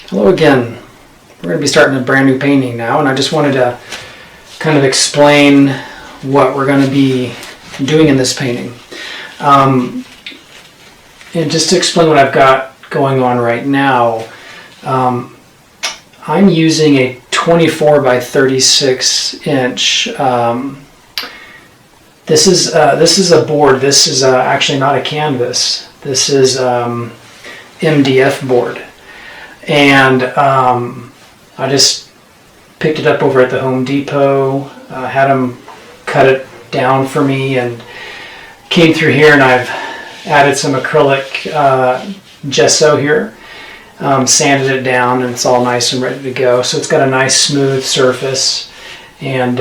Hello again. We're going to be starting a brand new painting now, and I just wanted to kind of explain what we're going to be doing in this painting. And just to explain what I've got going on right now, I'm using a 24 by 36 inch. This is a board. This is actually not a canvas. This is MDF board. And I just picked it up over at the Home Depot, had them cut it down for me, and came through here and I've added some acrylic gesso here, sanded it down, and it's all nice and ready to go. So it's got a nice smooth surface, and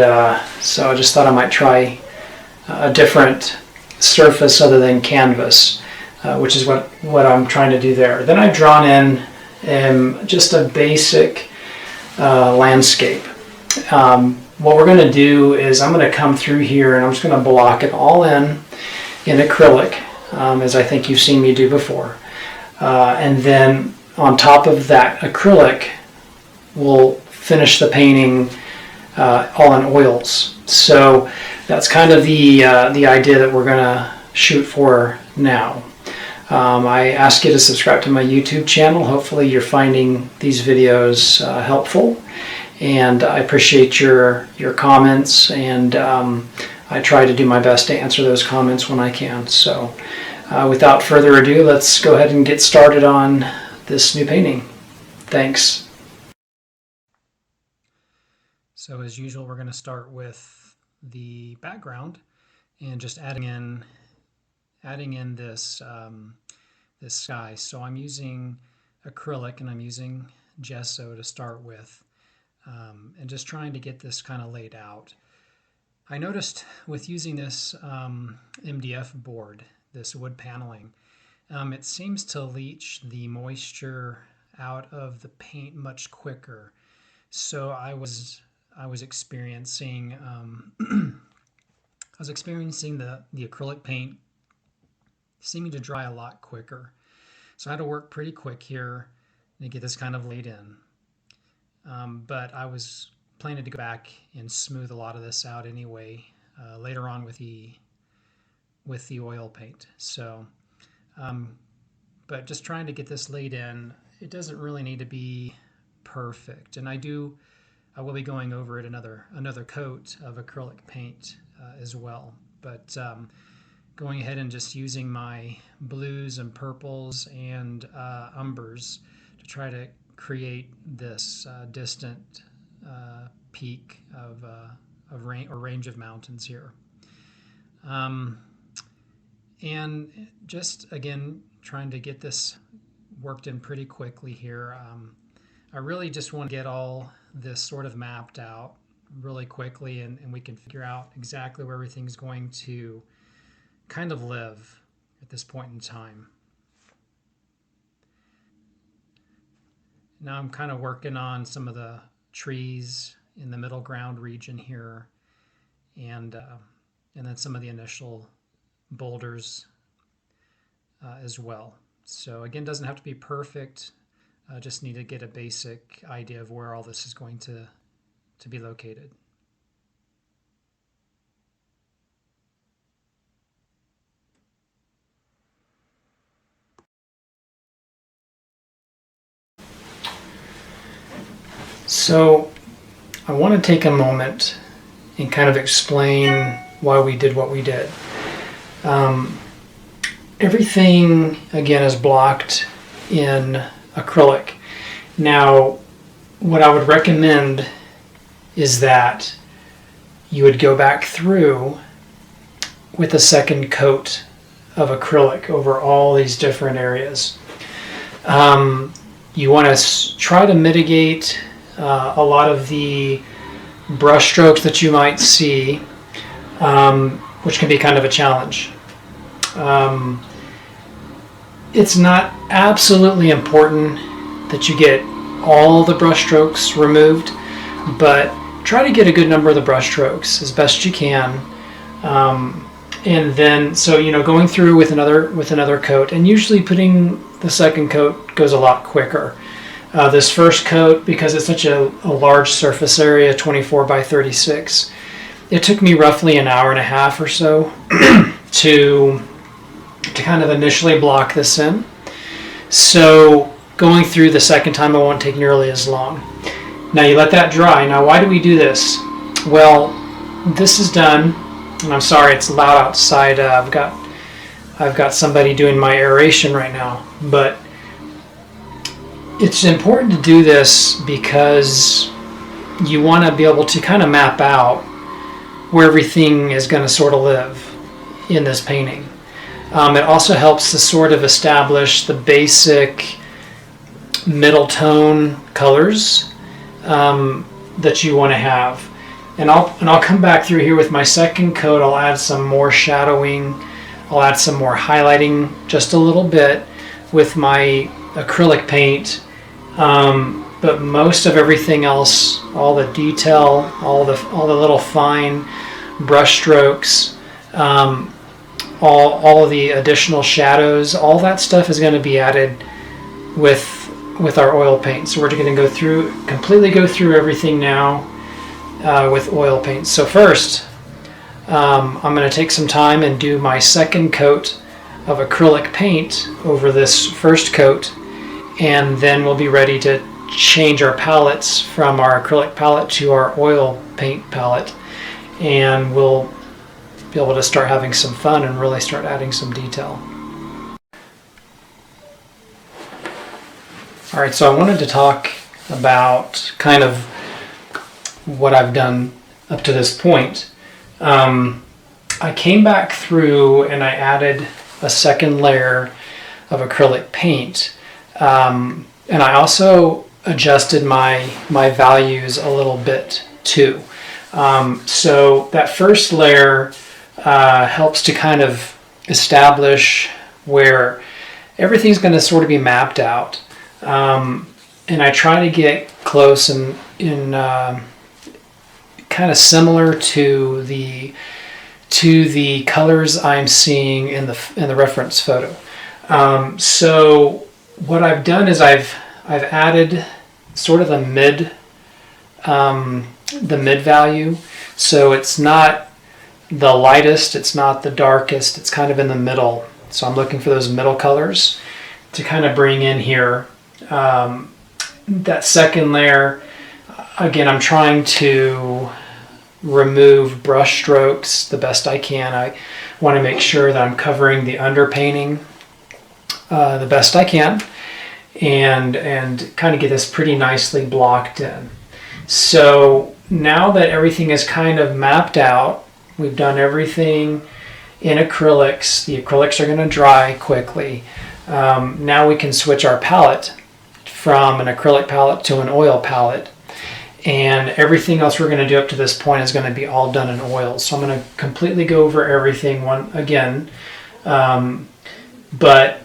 so I just thought I might try a different surface other than canvas, which is what I'm trying to do there. Then I've drawn in just a basic landscape. What we're going to do is I'm going to come through here and I'm just going to block it all in acrylic, as I think you've seen me do before. And then on top of that acrylic, we'll finish the painting all in oils. So that's kind of the idea that we're going to shoot for now. I ask you to subscribe to my YouTube channel. Hopefully you're finding these videos helpful, and I appreciate your comments, and I try to do my best to answer those comments when I can. So without further ado, let's go ahead and get started on this new painting. Thanks. So as usual, we're going to start with the background and just adding in this this sky. So I'm using acrylic and I'm using gesso to start with, and just trying to get this kind of laid out. I noticed with using this MDF board, this wood paneling, it seems to leach the moisture out of the paint much quicker. So I was experiencing the acrylic paint seeming to dry a lot quicker. So I had to work pretty quick here to get this kind of laid in. But I was planning to go back and smooth a lot of this out anyway later on with the oil paint. So, but just trying to get this laid in. It doesn't really need to be perfect, and I will be going over it another coat of acrylic paint as well. But going ahead and just using my blues and purples and umbers to try to create this distant peak of range of mountains here. And just again trying to get this worked in pretty quickly here. I really just want to get all this sort of mapped out really quickly, and we can figure out exactly where everything's going to kind of live at this point in time. Now I'm kind of working on some of the trees in the middle ground region here, and then some of the initial boulders as well. So again, doesn't have to be perfect. Just need to get a basic idea of where all this is going to be located. So I want to take a moment and kind of explain why we did what we did. Everything, again, is blocked in acrylic. Now, what I would recommend is that you would go back through with a second coat of acrylic over all these different areas. You want to try to mitigate a lot of the brush strokes that you might see, which can be kind of a challenge. It's not absolutely important that you get all the brush strokes removed, but try to get a good number of the brush strokes as best you can. And then, so, going through with another coat, and usually putting the second coat goes a lot quicker. This first coat, because it's such a large surface area, 24 by 36, it took me roughly an hour and a half or so to kind of initially block this in. So going through the second time, it won't take nearly as long. Now you let that dry. Now why do we do this? Well, this is done, and I'm sorry it's loud outside. I've got somebody doing my aeration right now, but it's important to do this because you want to be able to kind of map out where everything is going to sort of live in this painting. It also helps to sort of establish the basic middle tone colors that you want to have. And I'll come back through here with my second coat. I'll add some more shadowing. I'll add some more highlighting just a little bit with my acrylic paint. But most of everything else, all the detail, all the little fine brush strokes, all of the additional shadows, all that stuff is going to be added with our oil paint. So we're going to completely go through everything now with oil paint. So first, I'm going to take some time and do my second coat of acrylic paint over this first coat, and then we'll be ready to change our palettes from our acrylic palette to our oil paint palette, and we'll be able to start having some fun and really start adding some detail. All right, so I wanted to talk about kind of what I've done up to this point. I came back through and I added a second layer of acrylic paint, and I also adjusted my values a little bit too. So that first layer helps to kind of establish where everything's going to sort of be mapped out, and I try to get close and in kind of similar to the colors I'm seeing in the reference photo. So what I've done is I've added sort of the mid value. So it's not the lightest, it's not the darkest, it's kind of in the middle. So I'm looking for those middle colors to kind of bring in here. That second layer, again, I'm trying to remove brush strokes the best I can. I want to make sure that I'm covering the underpainting the best I can, and kind of get this pretty nicely blocked in. So now that everything is kind of mapped out, we've done everything in acrylics. The acrylics are going to dry quickly. Now we can switch our palette from an acrylic palette to an oil palette. And everything else we're going to do up to this point is going to be all done in oils. So I'm going to completely go over everything again. But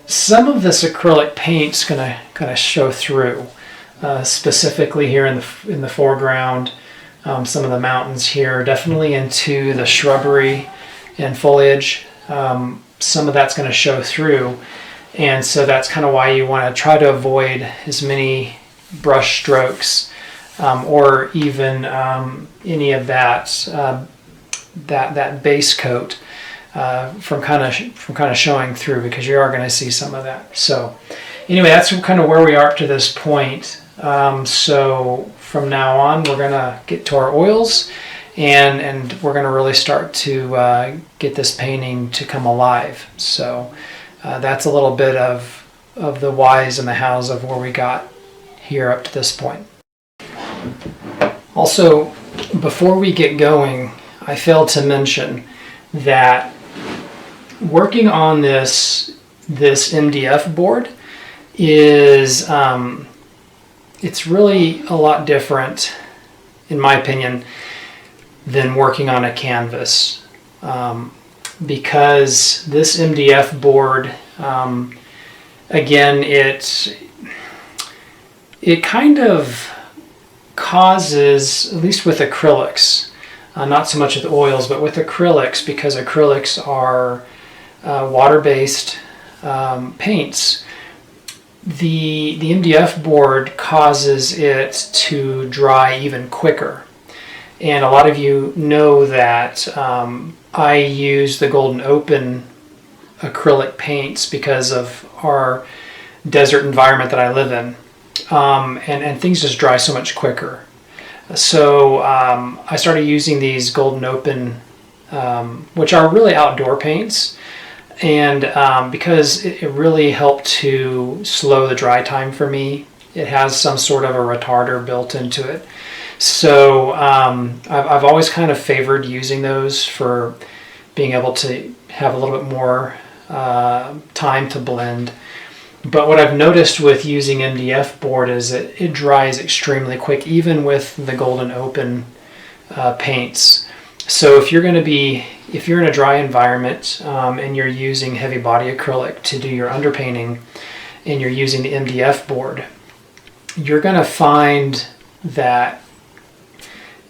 some of this acrylic paint's going to kind of show through, specifically here in the foreground, some of the mountains here, definitely into the shrubbery and foliage. Some of that's going to show through, and so that's kind of why you want to try to avoid as many brush strokes or even any of that base coat from kind of showing through, because you are going to see some of that. So anyway, that's kind of where we are up to this point. So from now on, we're going to get to our oils, and we're going to really start to get this painting to come alive. So that's a little bit of the whys and the hows of where we got here up to this point. Also, before we get going, I failed to mention that working on this MDF board is it's really a lot different, in my opinion, than working on a canvas, because this MDF board, again, it kind of causes, at least with acrylics, not so much with oils, but with acrylics, because acrylics are water-based paints, the MDF board causes it to dry even quicker. And a lot of you know that I use the Golden Open acrylic paints because of our desert environment that I live in. And things just dry so much quicker. So I started using these Golden Open, which are really outdoor paints. And because it really helped to slow the dry time for me, it has some sort of a retarder built into it. So I've always kind of favored using those for being able to have a little bit more time to blend. But what I've noticed with using MDF board is that it dries extremely quick, even with the Golden Open paints. So if you're in a dry environment and you're using heavy body acrylic to do your underpainting and you're using the MDF board, you're going to find that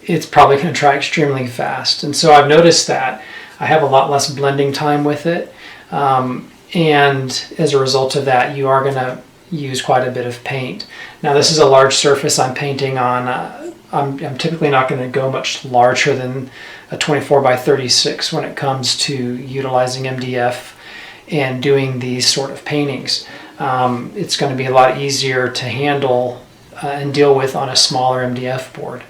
it's probably going to dry extremely fast. And so I've noticed that I have a lot less blending time with it. And as a result of that, you are going to use quite a bit of paint. Now this is a large surface I'm painting on. I'm typically not going to go much larger than a 24 by 36 when it comes to utilizing MDF and doing these sort of paintings. It's going to be a lot easier to handle and deal with on a smaller MDF board,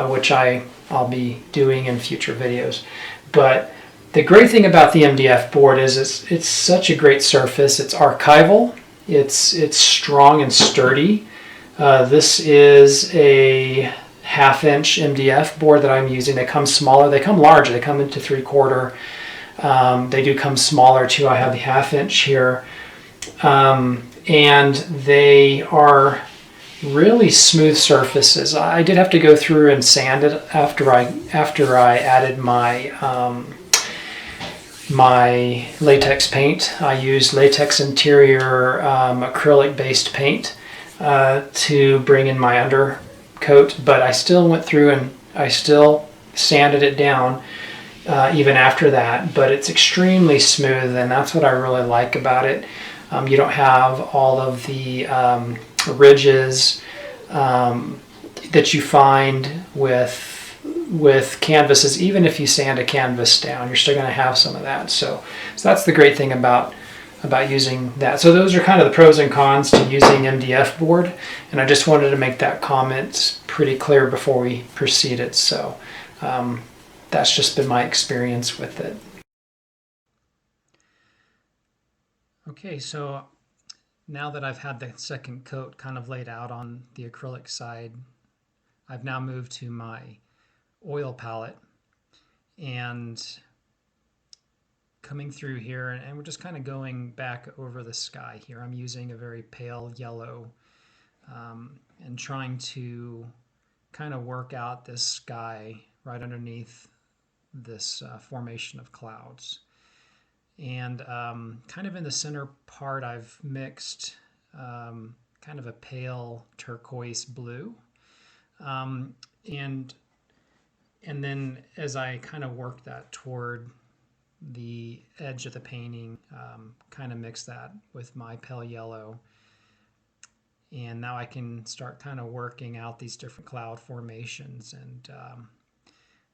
which I'll be doing in future videos. But the great thing about the MDF board is it's such a great surface. It's archival. It's strong and sturdy. This is a 1/2-inch MDF board that I'm using. They come smaller. They come larger. They come into 3/4. They do come smaller too. I have the 1/2-inch here, and they are really smooth surfaces. I did have to go through and sand it after I added my latex paint. I used latex interior acrylic based paint to bring in my undercoat, but I still went through and I still sanded it down even after that, but it's extremely smooth, and that's what I really like about it. You don't have all of the ridges that you find with canvases. Even if you sand a canvas down, you're still going to have some of that. So that's the great thing about using that. So those are kind of the pros and cons to using MDF board, and I just wanted to make that comment pretty clear before we proceeded. So that's just been my experience with it. Okay, so now that I've had the second coat kind of laid out on the acrylic side, I've now moved to my oil palette and coming through here, and we're just kind of going back over the sky here. I'm using a very pale yellow and trying to kind of work out this sky right underneath this formation of clouds. And kind of in the center part, I've mixed kind of a pale turquoise blue. And then as I kind of work that toward the edge of the painting, kind of mix that with my pale yellow. And now I can start kind of working out these different cloud formations. And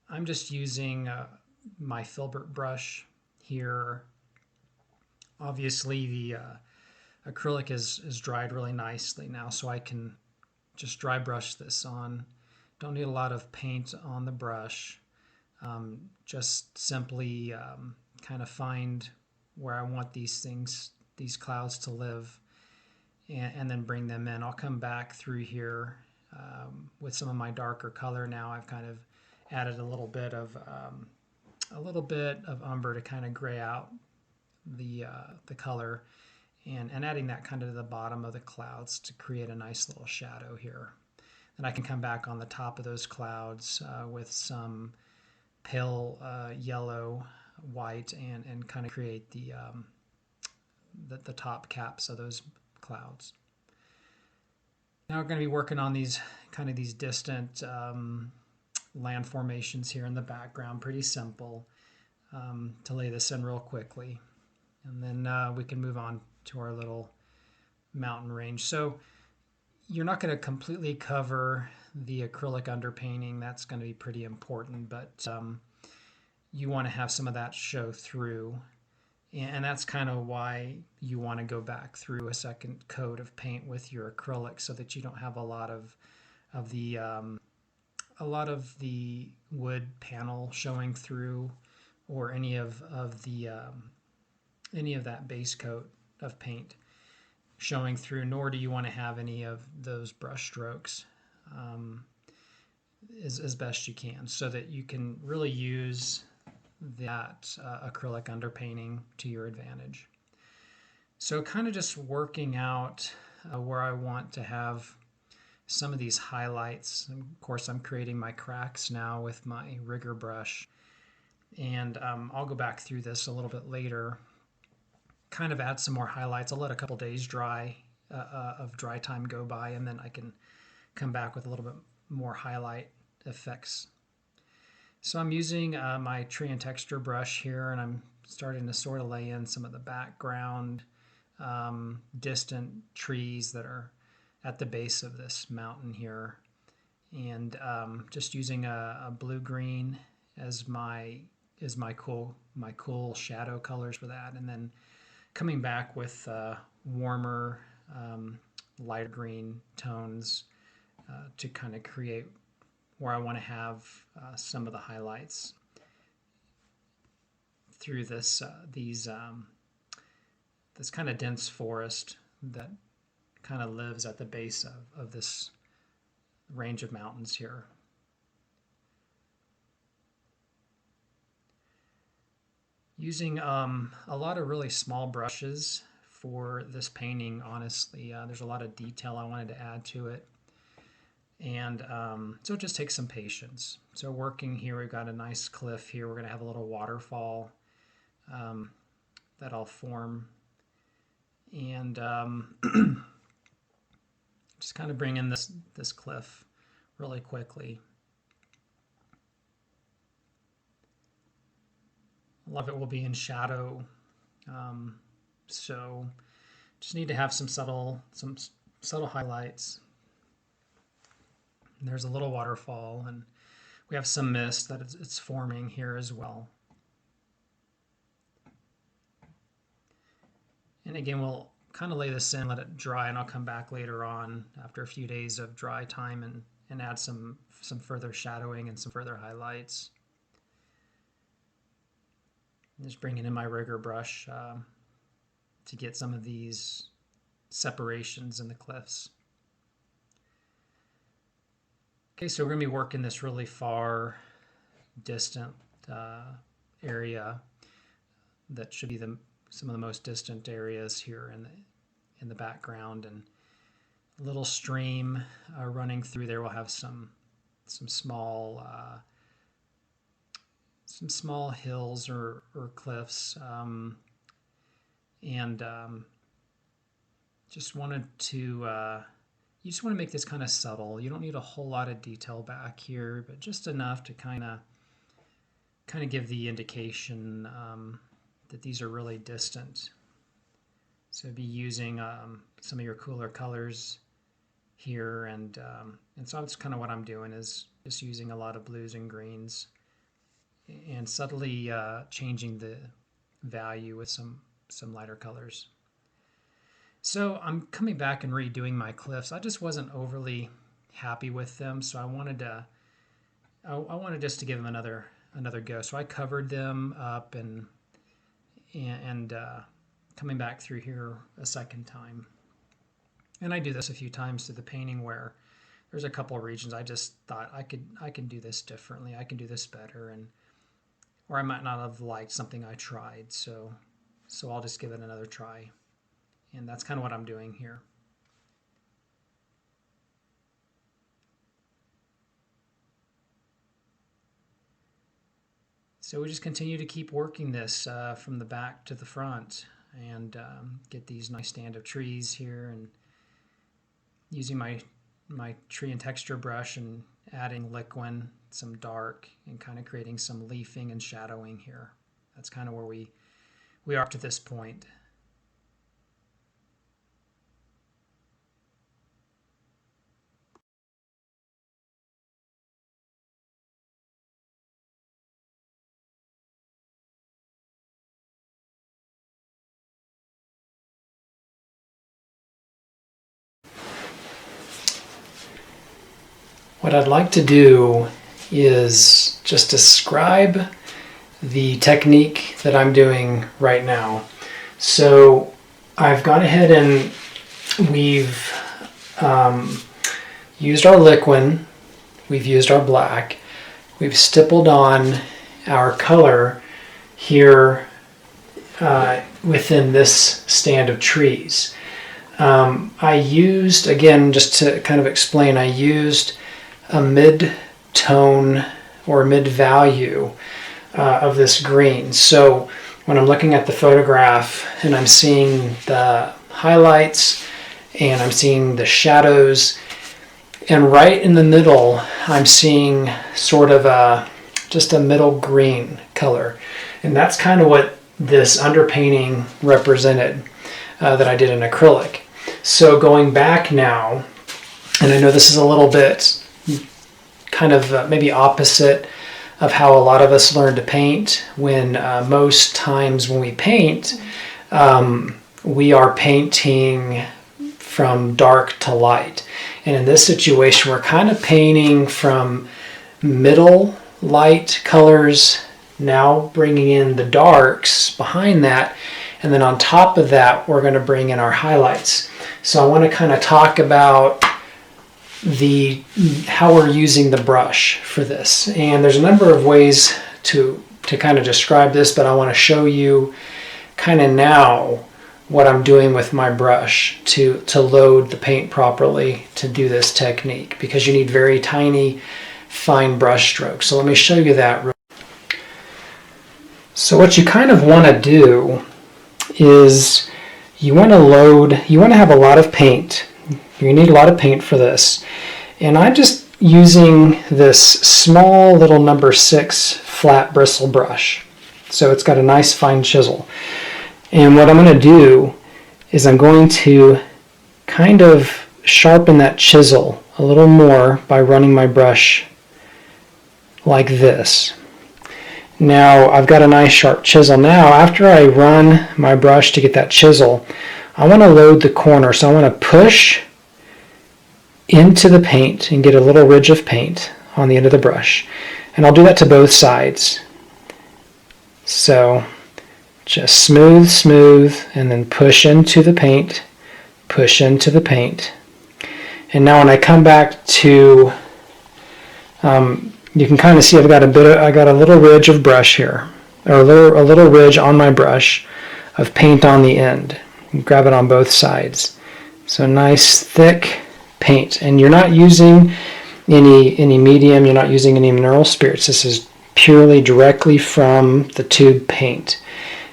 I'm just using my filbert brush here. Obviously the acrylic is dried really nicely now, so I can just dry brush this on. Don't need a lot of paint on the brush. Just simply kind of find where I want these clouds to live, and then bring them in. I'll come back through here with some of my darker color now. I've kind of added a little bit of umber to kind of gray out the color, and adding that kind of to the bottom of the clouds to create a nice little shadow here. And I can come back on the top of those clouds with some pale yellow, white, and kind of create the top caps of those clouds. Now we're going to be working on these distant land formations here in the background. Pretty simple to lay this in real quickly, and then we can move on to our little mountain range. So you're not going to completely cover the acrylic underpainting. That's going to be pretty important, but you want to have some of that show through. And that's kind of why you want to go back through a second coat of paint with your acrylic, so that you don't have a lot of the wood panel showing through, or any of that base coat of paint showing through. Nor do you want to have any of those brush strokes, as best you can, so that you can really use that acrylic underpainting to your advantage. So kind of just working out where I want to have some of these highlights. And of course, I'm creating my cracks now with my rigger brush, and I'll go back through this a little bit later, kind of add some more highlights. I'll let a couple days of dry time go by, and then I can come back with a little bit more highlight effects. So I'm using my tree and texture brush here, and I'm starting to sort of lay in some of the background, distant trees that are at the base of this mountain here, and just using a blue-green as my cool shadow colors for that, and then coming back with warmer, lighter green tones to kind of create where I want to have some of the highlights through this kind of dense forest that kind of lives at the base of this range of mountains here. Using a lot of really small brushes for this painting, honestly. There's a lot of detail I wanted to add to it. And so it just takes some patience. So working here, we've got a nice cliff here. We're going to have a little waterfall that I'll form. And just kind of bring in this cliff really quickly. A lot of it will be in shadow. So just need to have some subtle highlights. There's a little waterfall, and we have some mist that it's forming here as well. And again, we'll kind of lay this in, let it dry, and I'll come back later on after a few days of dry time and add some further shadowing and some further highlights. Just bringing in my rigger brush to get some of these separations in the cliffs. Okay, so we're going to be working this really far distant area that should be some of the most distant areas here in the background, and a little stream running through there. We'll have some small hills or cliffs, and just wanted to. You just want to make this kind of subtle. You don't need a whole lot of detail back here, but just enough to kind of give the indication that these are really distant. So be using some of your cooler colors here, and so that's kind of what I'm doing, is just using a lot of blues and greens, and subtly changing the value with some lighter colors. So I'm coming back and redoing my cliffs. I just wasn't overly happy with them, so I wanted just to give them another go. So I covered them up and coming back through here a second time. And I do this a few times to the painting where there's a couple of regions I just thought I can do this differently. I can do this better, or I might not have liked something I tried. So I'll just give it another try. And that's kind of what I'm doing here. So we just continue to keep working this from the back to the front, and get these nice stand of trees here, and using my tree and texture brush and adding liquid, some dark, and kind of creating some leafing and shadowing here. That's kind of where we are up to this point. what I'd like to do is just describe the technique that I'm doing right now. So I've gone ahead and we've used our liquid, we've used our black, we've stippled on our color here within this stand of trees. I used, again, just to kind of explain, I used a mid-tone or mid-value of this green. So when I'm looking at the photograph and I'm seeing the highlights and I'm seeing the shadows, and right in the middle I'm seeing sort of just a middle green color. And that's kind of what this underpainting represented that I did in acrylic. So going back now, and I know this is a little bit kind of maybe opposite of how a lot of us learn to paint, when most times when we paint, we are painting from dark to light. And in this situation, we're kind of painting from middle light colors, now bringing in the darks behind that, and then on top of that we're going to bring in our highlights. So I want to kind of talk about how we're using the brush for this, and there's a number of ways to kind of describe this, but I want to show you kind of now what I'm doing with my brush to load the paint properly to do this technique, because you need very tiny fine brush strokes. So let me show you that. So what you kind of want to do is you want to have a lot of paint. You need a lot of paint for this. And I'm just using this small little number 6 flat bristle brush. So it's got a nice fine chisel. And what I'm going to do is I'm going to kind of sharpen that chisel a little more by running my brush like this. Now I've got a nice sharp chisel. Now after I run my brush to get that chisel, I want to load the corner. So I want to push into the paint and get a little ridge of paint on the end of the brush. And I'll do that to both sides. So just smooth, smooth, and then push into the paint, push into the paint. And now when I come back to, you can kind of see I got a little ridge of brush here, or a little ridge on my brush of paint on the end. You grab it on both sides. So nice thick paint, and you're not using any medium, you're not using any mineral spirits. This is purely directly from the tube paint.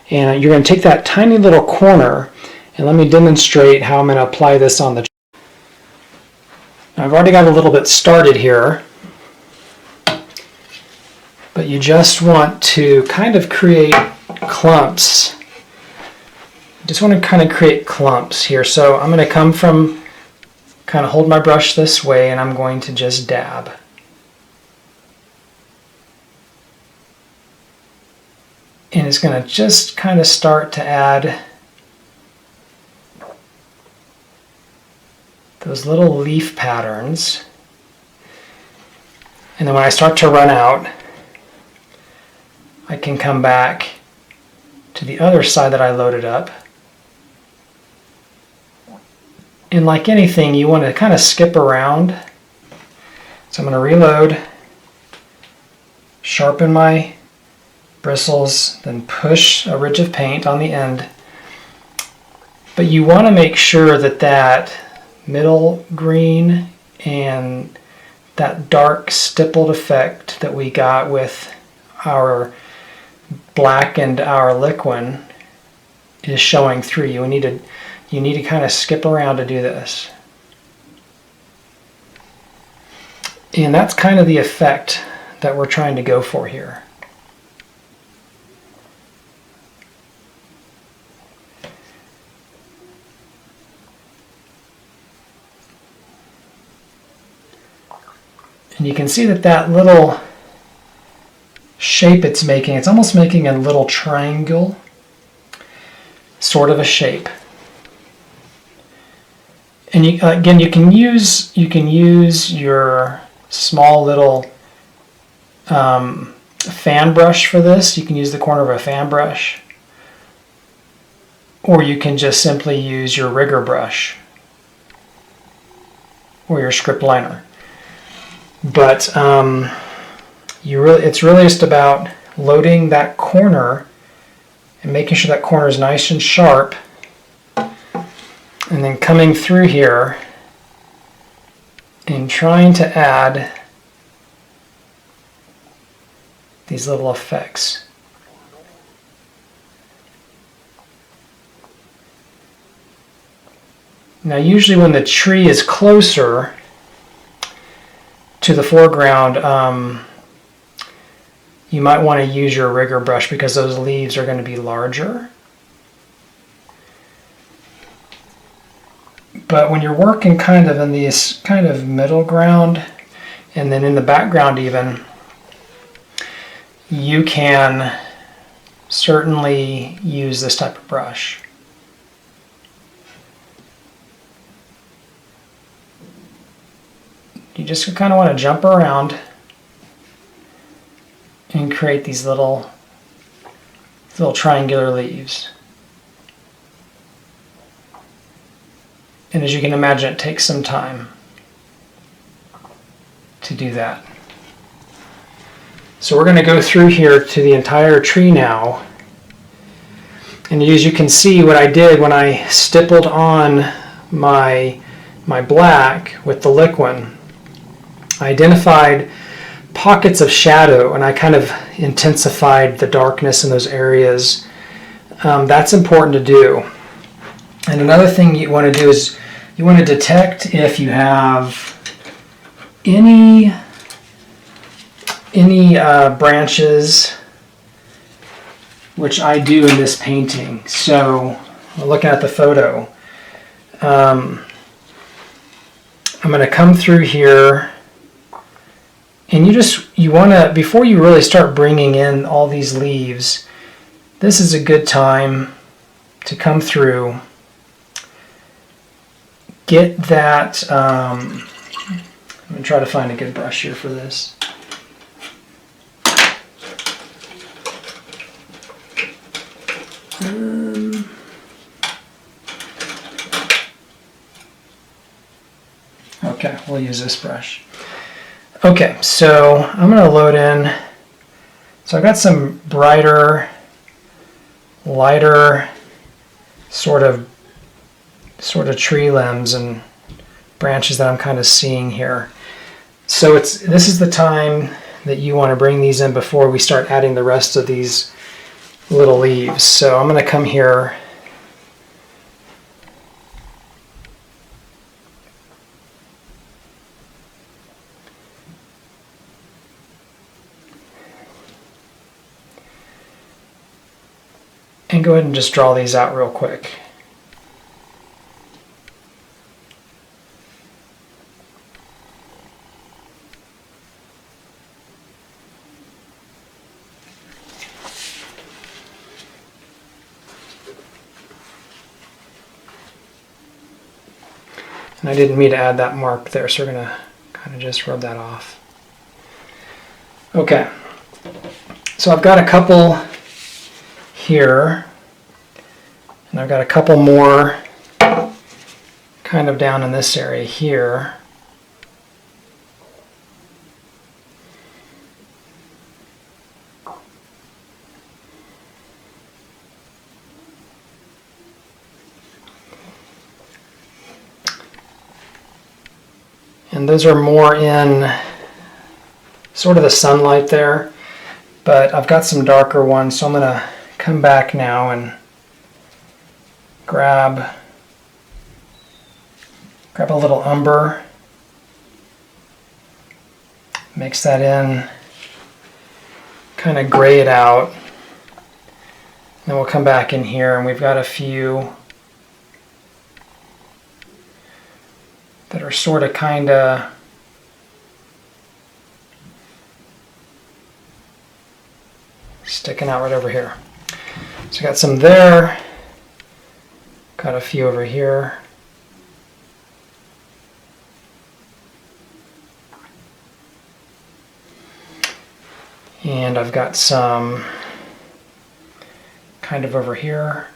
And you're going to take that tiny little corner, and let me demonstrate how I'm going to apply this on the. I've already got a little bit started here, but you just want to kind of create clumps. Just want to kind of create clumps here. So I'm going to come from, kind of hold my brush this way, and I'm going to just dab. And it's going to just kind of start to add those little leaf patterns. And then when I start to run out, I can come back to the other side that I loaded up. And like anything, you want to kind of skip around. So I'm going to reload, sharpen my bristles, then push a ridge of paint on the end. But you want to make sure that that middle green and that dark stippled effect that we got with our black and our liquid is showing through. You need to kind of skip around to do this. And that's kind of the effect that we're trying to go for here. And you can see that that little shape it's making, it's almost making a little triangle sort of a shape. And again, you can use your small little fan brush for this. You can use the corner of a fan brush, or you can just simply use your rigger brush or your script liner. But it's really just about loading that corner and making sure that corner is nice and sharp, and then coming through here and trying to add these little effects. Now usually when the tree is closer to the foreground, you might want to use your rigger brush because those leaves are going to be larger. But when you're working kind of in these kind of middle ground and then in the background even, you can certainly use this type of brush. You just kind of want to jump around and create these little triangular leaves. And as you can imagine, it takes some time to do that. So we're going to go through here to the entire tree now. And as you can see, what I did when I stippled on my black with the liquid, I identified pockets of shadow and I kind of intensified the darkness in those areas. That's important to do. And another thing you want to do is you want to detect if you have any branches, which I do in this painting. So looking at the photo, I'm going to come through here, and you want to, before you really start bringing in all these leaves, this is a good time to come through, get that, I'm going to try to find a good brush here for this. Okay, we'll use this brush. Okay, so I'm going to load in. So I've got some brighter, lighter sort of tree limbs and branches that I'm kind of seeing here. So this is the time that you want to bring these in before we start adding the rest of these little leaves. So I'm going to come here and go ahead and just draw these out real quick. And I didn't mean to add that mark there, so we're going to kind of just rub that off. Okay, so I've got a couple here, and I've got a couple more kind of down in this area here. And those are more in sort of the sunlight there, but I've got some darker ones, so I'm going to come back now and grab a little umber, mix that in, kind of gray it out, then we'll come back in here, and we've got a few that are sort of kind of sticking out right over here. So I got some there, got a few over here. And I've got some kind of over here.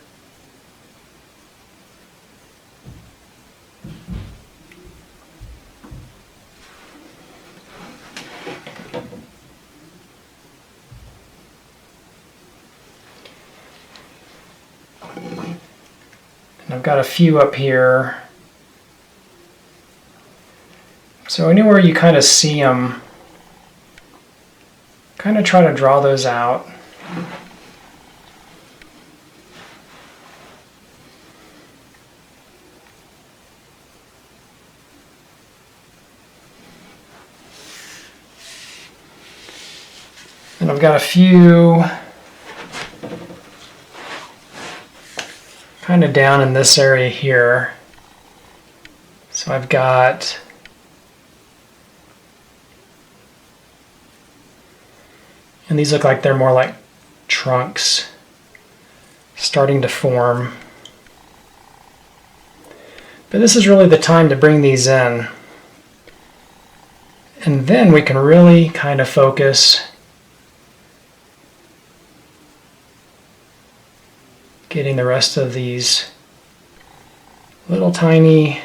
And I've got a few up here. So anywhere you kind of see them, kind of try to draw those out. And I've got a few kind of down in this area here. So I've got and these look like they're more like trunks starting to form. But this is really the time to bring these in. And then we can really kind of focus getting the rest of these little tiny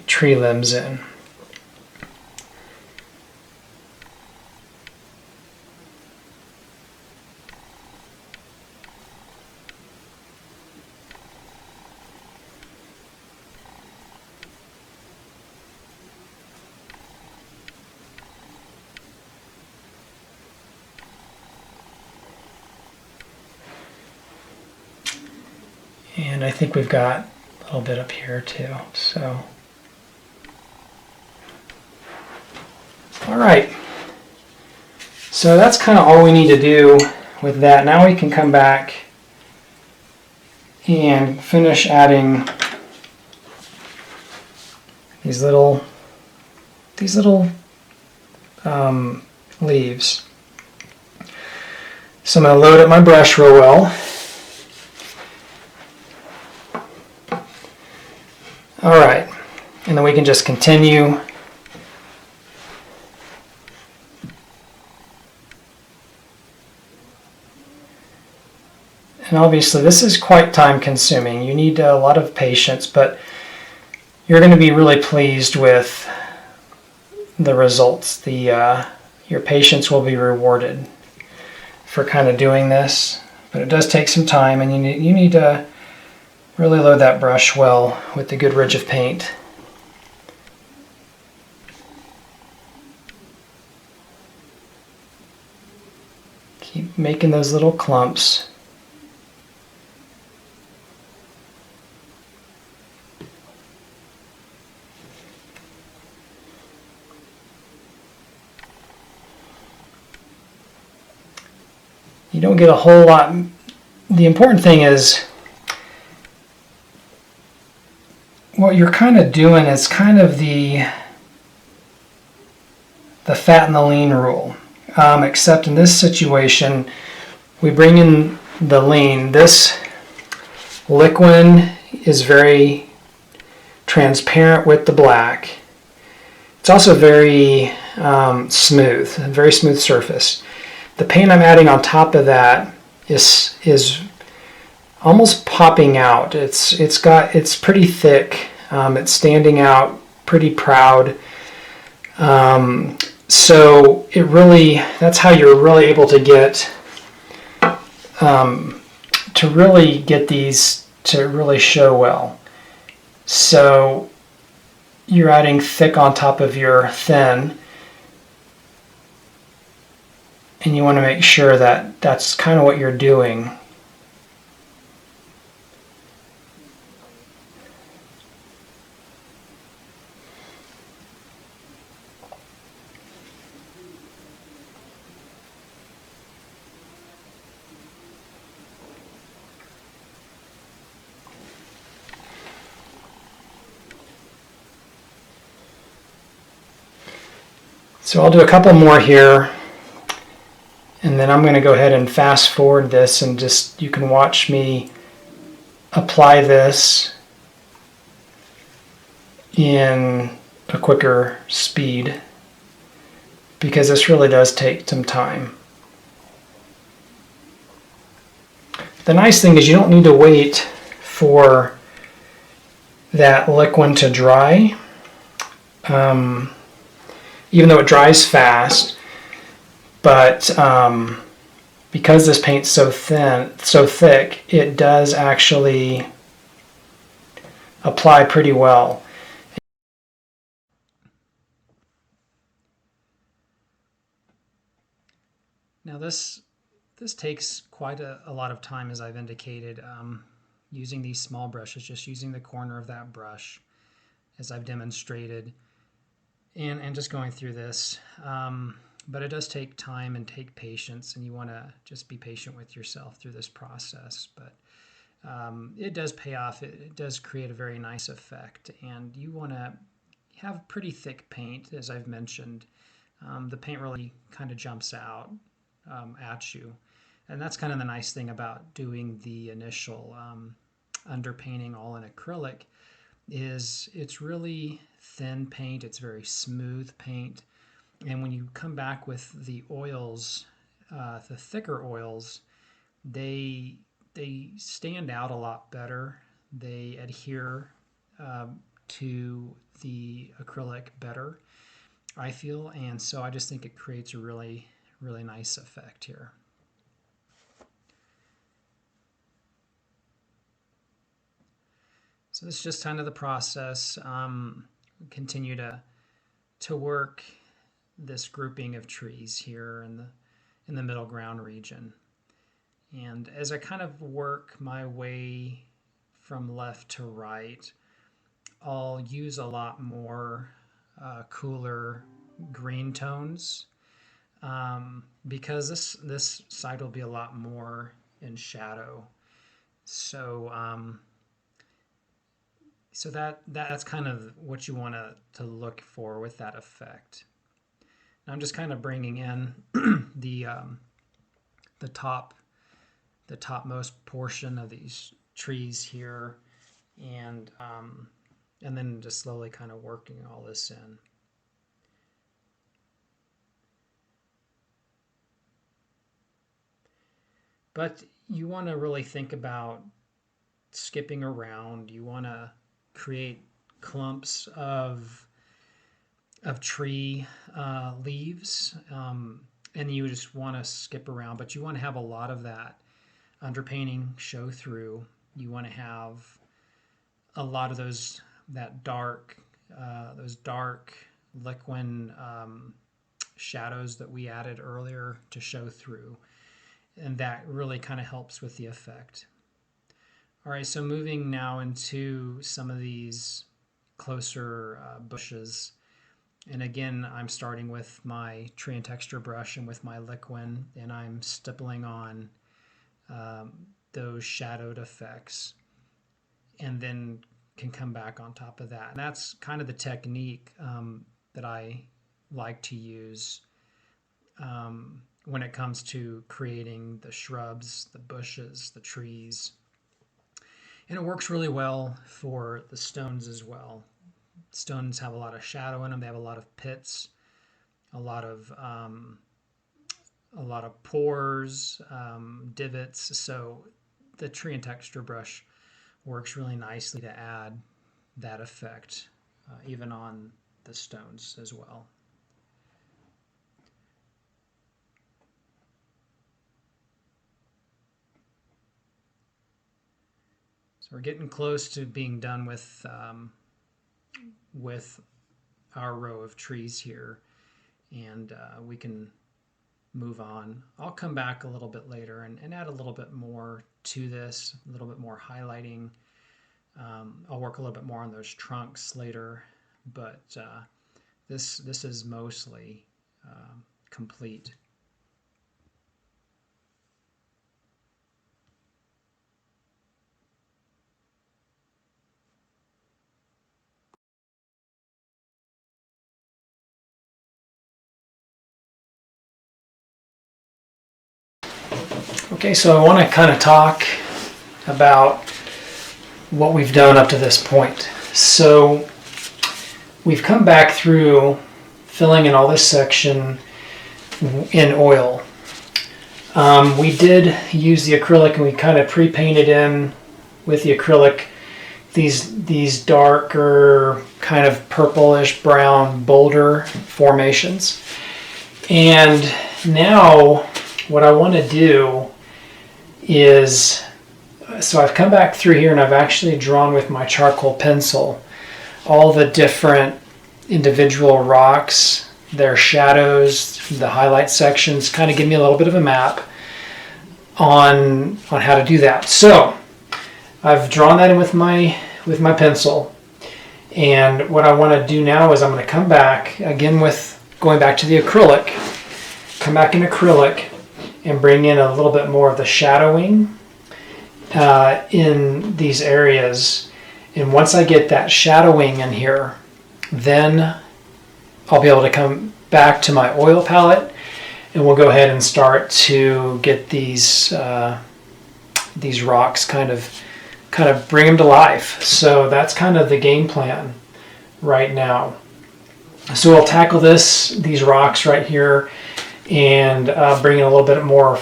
tree limbs in. And I think we've got a little bit up here too. So, all right. So that's kind of all we need to do with that. Now we can come back and finish adding these little leaves. So I'm going to load up my brush real well. All right, and then we can just continue. And obviously this is quite time consuming. You need a lot of patience, but you're going to be really pleased with the results. Your patience will be rewarded for kind of doing this, but it does take some time, and you need to really load that brush well with the good ridge of paint. Keep making those little clumps. You don't get a whole lot. The important thing is what you're kind of doing is kind of the fat and the lean rule, except in this situation we bring in the lean. This liquid is very transparent with the black. It's also very smooth, a very smooth surface. The paint I'm adding on top of that is almost popping out. It's pretty thick. It's standing out, pretty proud. So that's how you're really able to get these to really show well. So you're adding thick on top of your thin, and you want to make sure that that's kind of what you're doing. So I'll do a couple more here, and then I'm going to go ahead and fast forward this, and just you can watch me apply this in a quicker speed because this really does take some time. The nice thing is you don't need to wait for that liquid to dry. Even though it dries fast, but because this paint's so thick, it does actually apply pretty well. Now this takes quite a lot of time, as I've indicated, using these small brushes, just using the corner of that brush, as I've demonstrated, and just going through this. But it does take time and take patience, and you want to just be patient with yourself through this process. But it does pay off. It does create a very nice effect, and you want to have pretty thick paint, as I've mentioned. The paint really kind of jumps out at you, and that's kind of the nice thing about doing the initial underpainting all in acrylic, is it's really thin paint. It's very smooth paint. And when you come back with the oils, the thicker oils, they stand out a lot better. They adhere to the acrylic better, I feel. And so I just think it creates a really, really nice effect here. So this is just kind of the process. Continue to work this grouping of trees here in the middle ground region. And as I kind of work my way from left to right, I'll use a lot more cooler green tones because this side will be a lot more in shadow. So so that's kind of what you want to look for with that effect. Now I'm just kind of bringing in the topmost portion of these trees here, and then just slowly kind of working all this in. But you want to really think about skipping around. You want to create clumps of tree leaves, and you just want to skip around, but you want to have a lot of that underpainting show through. You want to have a lot of those dark liquid shadows that we added earlier to show through, and that really kind of helps with the effect. All right, so moving now into some of these closer bushes. And again, I'm starting with my tree and texture brush and with my liquid, and I'm stippling on those shadowed effects, and then can come back on top of that. And that's kind of the technique that I like to use when it comes to creating the shrubs, the bushes, the trees. And it works really well for the stones as well. Stones have a lot of shadow in them. They have a lot of pits, a lot of pores, divots. So the tree and texture brush works really nicely to add that effect, even on the stones as well. So we're getting close to being done with our row of trees here, and we can move on. I'll come back a little bit later and add a little bit more to this, a little bit more highlighting. I'll work a little bit more on those trunks later, but this is mostly complete. Okay, so I want to kind of talk about what we've done up to this point. So we've come back through filling in all this section, in oil. We did use the acrylic, and we kind of pre-painted in with the acrylic these darker kind of purplish brown boulder formations. And now what I want to do is, so I've come back through here and I've actually drawn with my charcoal pencil all the different individual rocks, their shadows, the highlight sections, kind of give me a little bit of a map on how to do that. So I've drawn that in with my pencil, and what I want to do now is I'm going to come back again with going back to the acrylic, come back in acrylic and bring in a little bit more of the shadowing in these areas. And once I get that shadowing in here, then I'll be able to come back to my oil palette, and we'll go ahead and start to get these rocks kind of bring them to life. So that's kind of the game plan right now. So we'll tackle these rocks right here, and bring in a little bit more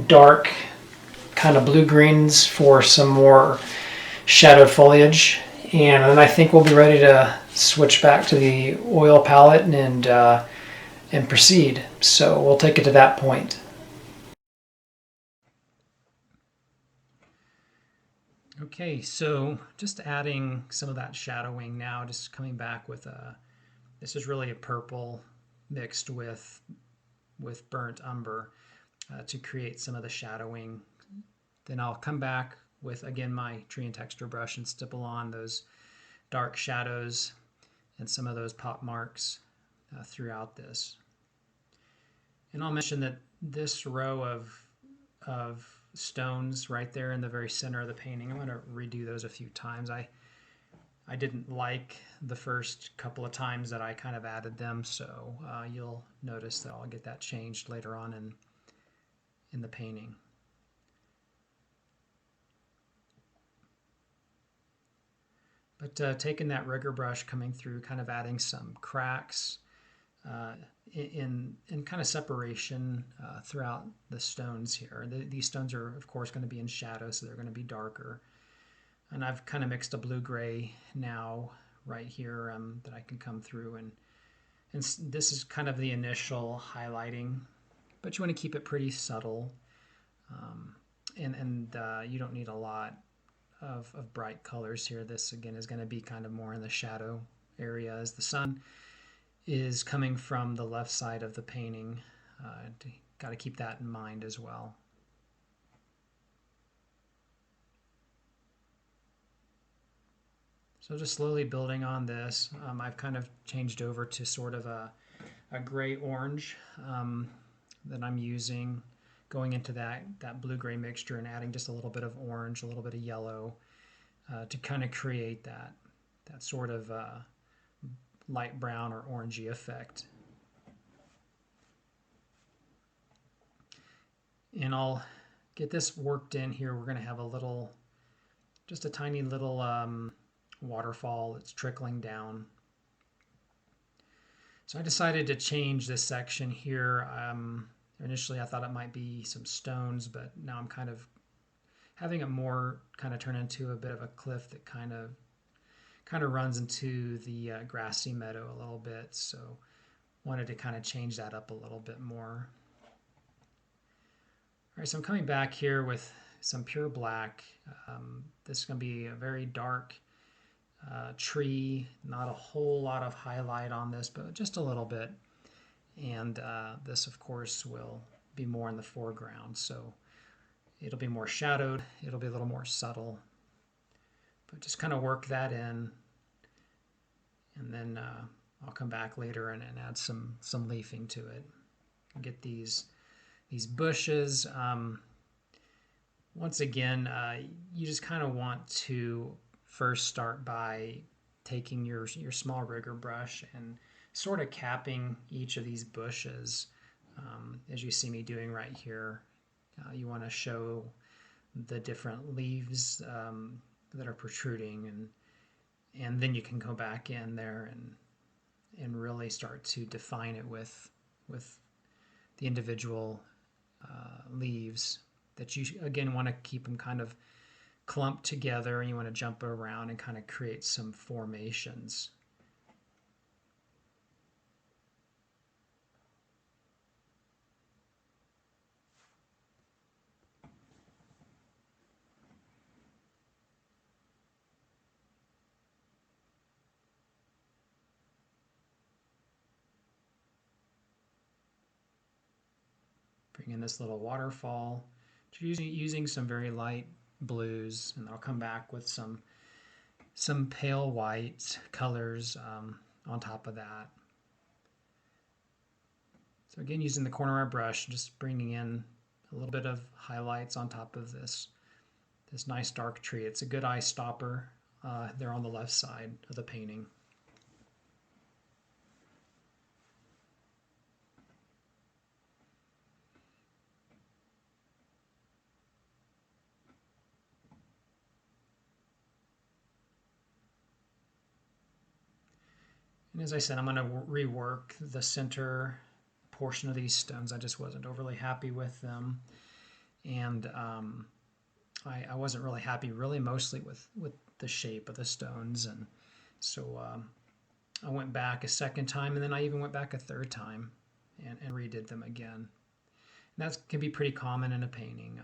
dark kind of blue greens for some more shadowed foliage, and then I think we'll be ready to switch back to the oil palette and proceed. So we'll take it to that point. Okay, so just adding some of that shadowing now, just coming back with this is really a purple mixed with burnt umber to create some of the shadowing. Then I'll come back with, again, my tree and texture brush and stipple on those dark shadows and some of those pop marks throughout this. And I'll mention that this row of stones right there in the very center of the painting, I'm going to redo those a few times. I didn't like the first couple of times that I kind of added them, so you'll notice that I'll get that changed later on in the painting. But taking that rigger brush, coming through, kind of adding some cracks in kind of separation throughout the stones here. These stones are, of course, going to be in shadow, so they're going to be darker. And I've kind of mixed a blue-gray now right here that I can come through. And this is kind of the initial highlighting, but you want to keep it pretty subtle. And you don't need a lot of bright colors here. This, again, is going to be kind of more in the shadow area as the sun is coming from the left side of the painting. Got to keep that in mind as well. So just slowly building on this, I've kind of changed over to sort of a gray-orange that I'm using, going into that blue-gray mixture and adding just a little bit of orange, a little bit of yellow to kind of create that sort of light brown or orangey effect. And I'll get this worked in here. We're going to have just a tiny little waterfall that's trickling down. So I decided to change this section here. Initially I thought it might be some stones, but now I'm kind of having it more kind of turn into a bit of a cliff that kind of runs into the grassy meadow a little bit. So wanted to kind of change that up a little bit more. All right, so I'm coming back here with some pure black. This is going to be a very dark tree, not a whole lot of highlight on this, but just a little bit. And this, of course, will be more in the foreground. So it'll be more shadowed. It'll be a little more subtle. But just kind of work that in. And then I'll come back later and add some leafing to it. And get these bushes. Once again, you just kind of want to first start by taking your small rigger brush and sort of capping each of these bushes, as you see me doing right here. You want to show the different leaves that are protruding, and then you can go back in there and really start to define it with individual leaves that you, again, want to keep them kind of clumped together, and you want to jump around and kind of create some formations. Bring in this little waterfall, using some very light blues, and I'll come back with some pale white colors on top of that. So again, using the corner of our brush, just bringing in a little bit of highlights on top of this nice dark tree. It's a good eye stopper there on the left side of the painting. And as I said, I'm going to rework the center portion of these stones. I just wasn't overly happy with them. And I wasn't really happy mostly with the shape of the stones. And so I went back a second time, and then I even went back a third time and redid them again. And that can be pretty common in a painting.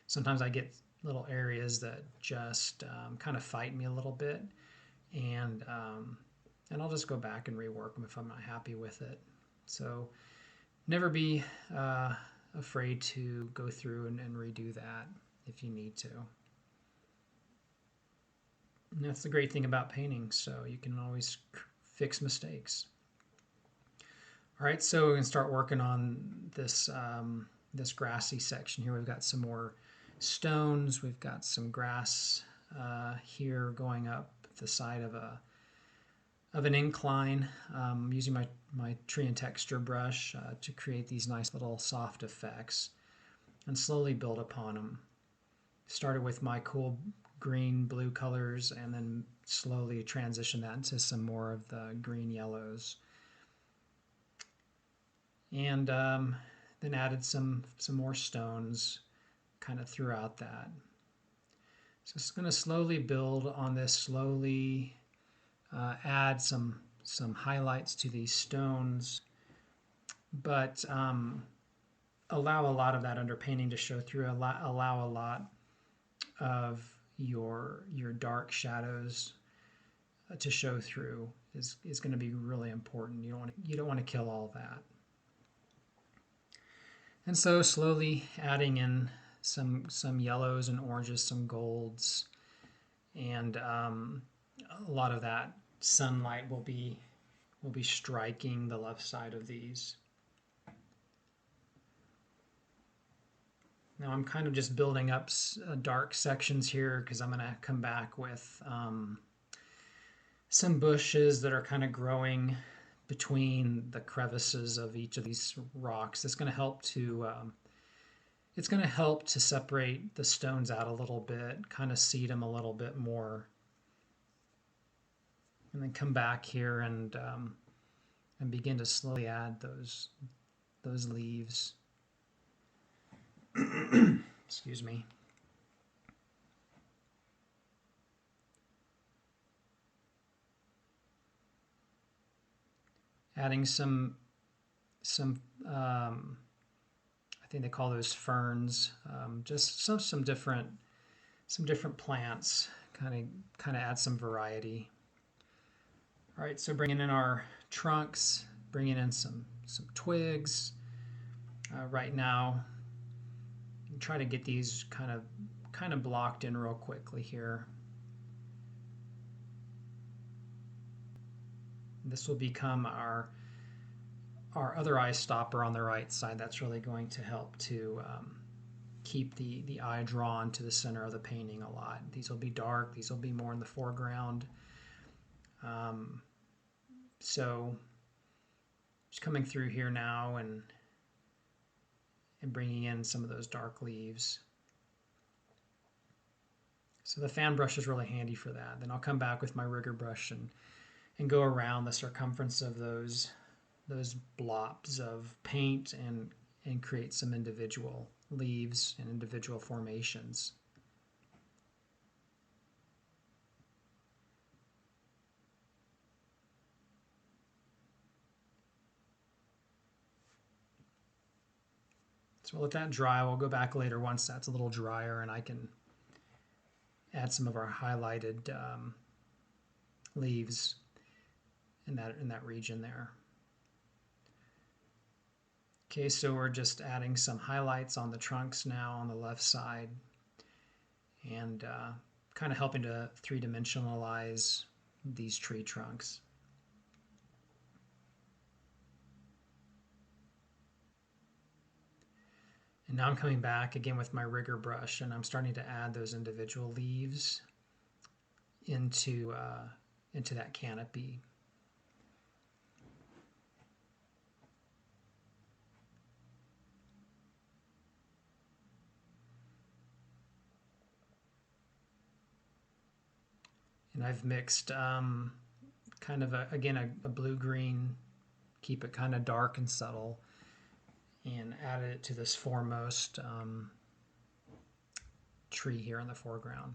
Sometimes I get little areas that just kind of fight me a little bit. And I'll just go back and rework them if I'm not happy with it. So never be afraid to go through and redo that if you need to. And that's the great thing about painting, so you can always fix mistakes. All right, so we can start working on this this grassy section here. We've got some more stones. We've got some grass here going up the side of an incline. Using my tree and texture brush to create these nice little soft effects and slowly build upon them. Started with my cool green blue colors and then slowly transition that into some more of the green yellows. And then added some more stones kind of throughout that. So it's going to slowly build on this, slowly add some highlights to these stones, but allow a lot of that underpainting to show through. Allow a lot of your dark shadows to show through is going to be really important. You don't want to kill all that. And so slowly adding in some yellows and oranges, some golds, and a lot of that sunlight will be striking the left side of these. Now I'm kind of just building up dark sections here because I'm going to come back with some bushes that are kind of growing between the crevices of each of these rocks. It's going to help to separate the stones out a little bit, kind of seed them a little bit more. And then come back here and begin to slowly add those leaves. Excuse me. Adding some I think they call those ferns. Just some different plants. Kind of add some variety. All right, so bringing in our trunks, bringing in some twigs. Right now, try to get these kind of blocked in real quickly here. This will become our other eye stopper on the right side. That's really going to help to keep the eye drawn to the center of the painting a lot. These will be dark. These will be more in the foreground. So just coming through here now and bringing in some of those dark leaves. So the fan brush is really handy for that. Then I'll come back with my rigger brush and go around the circumference of those those blobs of paint and create some individual leaves and individual formations. So we'll let that dry. We'll go back later once that's a little drier and I can add some of our highlighted leaves in that region there. Okay, so we're just adding some highlights on the trunks now on the left side, and kind of helping to three-dimensionalize these tree trunks. And now I'm coming back again with my rigger brush, and I'm starting to add those individual leaves into that canopy. And I've mixed kind of a blue-green, keep it kind of dark and subtle, and added it to this foremost tree here in the foreground.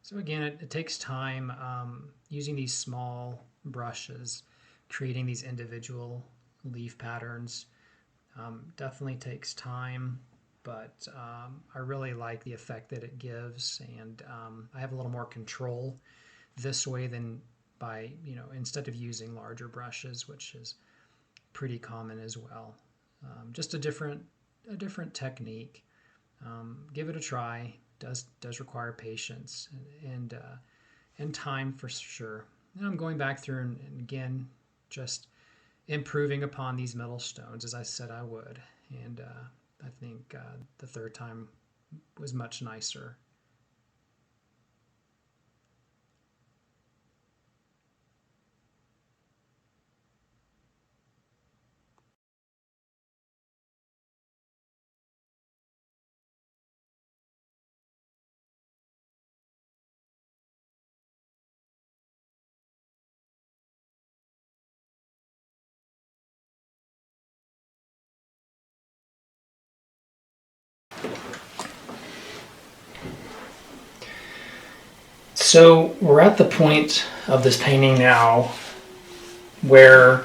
So again, it takes time using these small brushes, creating these individual leaf patterns. Definitely takes time, but I really like the effect that it gives, and I have a little more control this way than by, instead of using larger brushes, which is pretty common as well. Just a different technique. Give it a try. Does require patience and time for sure. And I'm going back through and again just improving upon these middle stones as I said I would, and I think the third time was much nicer. So we're at the point of this painting now where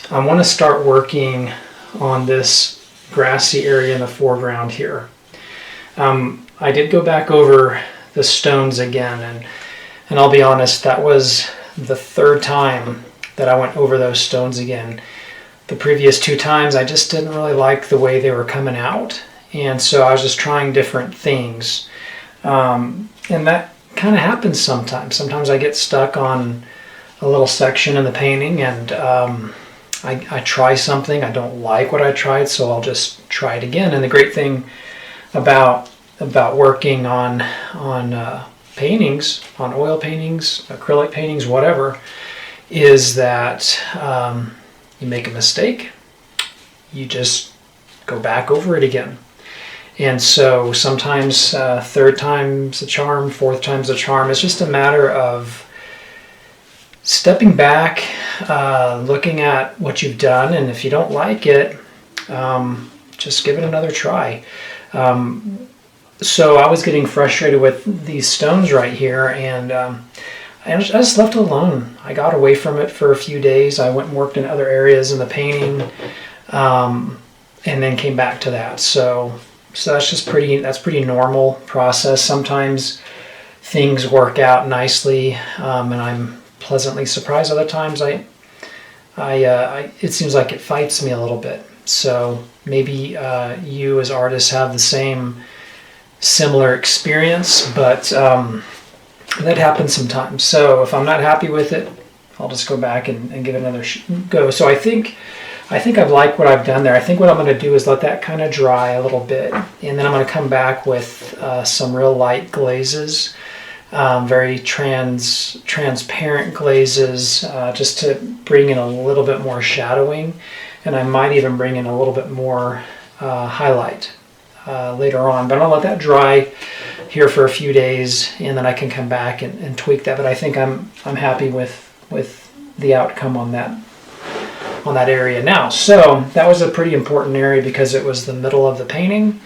I want to start working on this grassy area in the foreground here. I did go back over the stones again, and I'll be honest, that was the third time that I went over those stones again. The previous two times I just didn't really like the way they were coming out, and so I was just trying different things. And that kind of happens sometimes. Sometimes I get stuck on a little section in the painting, and I try something, I don't like what I tried, so I'll just try it again. And the great thing about working on paintings, on oil paintings, acrylic paintings, whatever, is that you make a mistake, you just go back over it again. And so sometimes third time's a charm, fourth time's a charm. It's just a matter of stepping back, looking at what you've done, and if you don't like it, just give it another try. So I was getting frustrated with these stones right here, and I just left it alone. I got away from it for a few days. I went and worked in other areas in the painting, and then came back to that. So that's pretty normal process. Sometimes things work out nicely, and I'm pleasantly surprised. Other times it seems like it fights me a little bit. So maybe you as artists have the similar experience, but that happens sometimes. So if I'm not happy with it, I'll just go back and give it another go. So I think I've liked what I've done there. I think what I'm going to do is let that kind of dry a little bit, and then I'm going to come back with some real light glazes very transparent glazes, just to bring in a little bit more shadowing, and I might even bring in a little bit more highlight later on. But I'm gonna let that dry here for a few days, and then I can come back and tweak that. But I think I'm happy with the outcome on that area now. So that was a pretty important area because it was the middle of the painting,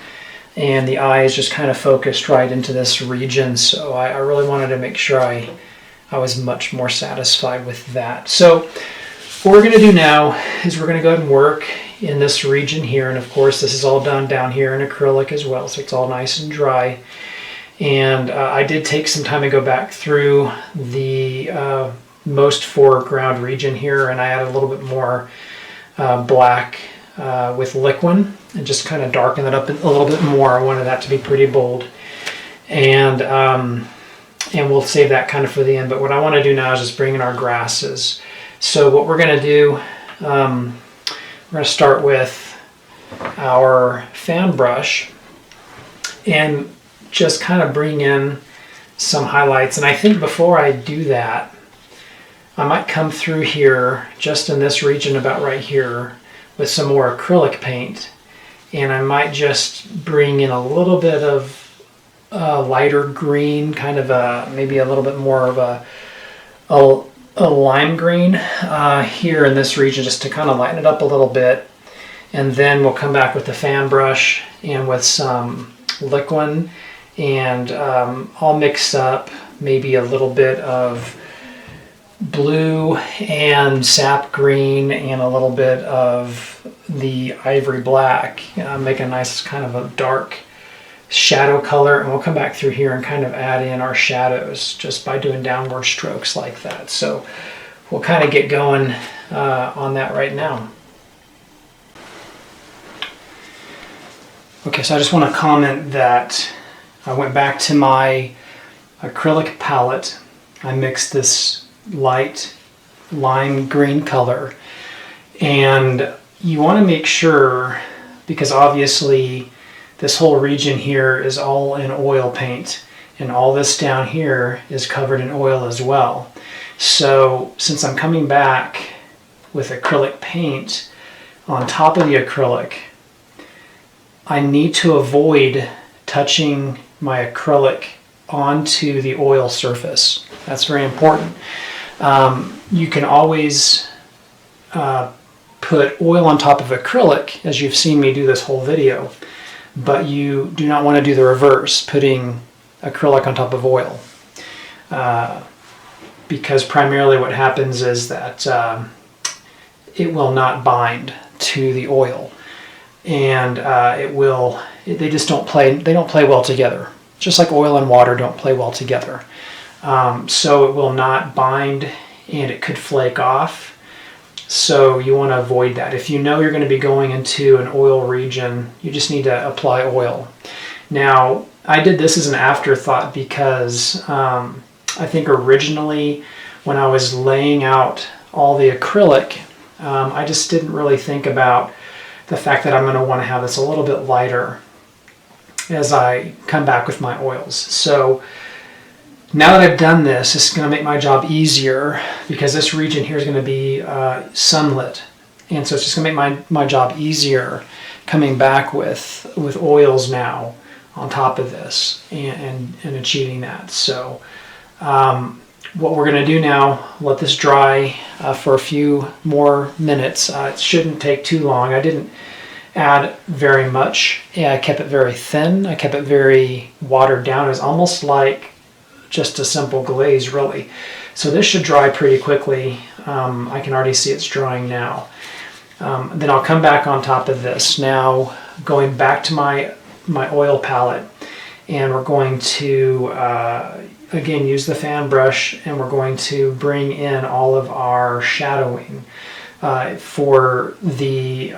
and the eye is just kind of focused right into this region. So I really wanted to make sure I was much more satisfied with that. So what we're going to do now is we're going to go ahead and work in this region here. And of course, this is all done down here in acrylic as well. So it's all nice and dry. And I did take some time to go back through the most foreground region here, and I added a little bit more black with liquid and just kind of darken it up a little bit more. I wanted that to be pretty bold, and we'll save that kind of for the end. But what I want to do now is just bring in our grasses. So what we're going to do, we're going to start with our fan brush and just kind of bring in some highlights. And I think before I do that, I might come through here just in this region about right here with some more acrylic paint, and I might just bring in a little bit of lighter green, kind of maybe a little bit more of a lime green here in this region, just to kind of lighten it up a little bit. And then we'll come back with the fan brush and with some liquid, and I'll mix up maybe a little bit of blue and sap green and a little bit of the ivory black, make a nice kind of a dark shadow color. And we'll come back through here and kind of add in our shadows just by doing downward strokes like that. So we'll kind of get going on that right now. Okay, so I just want to comment that I went back to my acrylic palette. I mixed this light lime green color, and you want to make sure, because obviously this whole region here is all in oil paint, and all this down here is covered in oil as well. So since I'm coming back with acrylic paint on top of the acrylic, I need to avoid touching my acrylic onto the oil surface. That's very important. You can always put oil on top of acrylic, as you've seen me do this whole video, but you do not want to do the reverse, putting acrylic on top of oil, because primarily what happens is that it will not bind to the oil, and they just don't play well together, just like oil and water don't play well together. So it will not bind, and it could flake off. So you want to avoid that. If you know you're going to be going into an oil region, you just need to apply oil. Now, I did this as an afterthought because I think originally when I was laying out all the acrylic, I just didn't really think about the fact that I'm going to want to have this a little bit lighter as I come back with my oils. So now that I've done this, it's going to make my job easier, because this region here is going to be sunlit, and so it's just going to make my job easier coming back with oils now on top of this and achieving that. So what we're going to do now, let this dry for a few more minutes. It shouldn't take too long. I didn't add very much. I kept it very thin. I kept it very watered down. It was almost like just a simple glaze, really. So this should dry pretty quickly. I can already see it's drying now. Then I'll come back on top of this. Now, going back to my oil palette, and we're going to again use the fan brush, and we're going to bring in all of our shadowing for the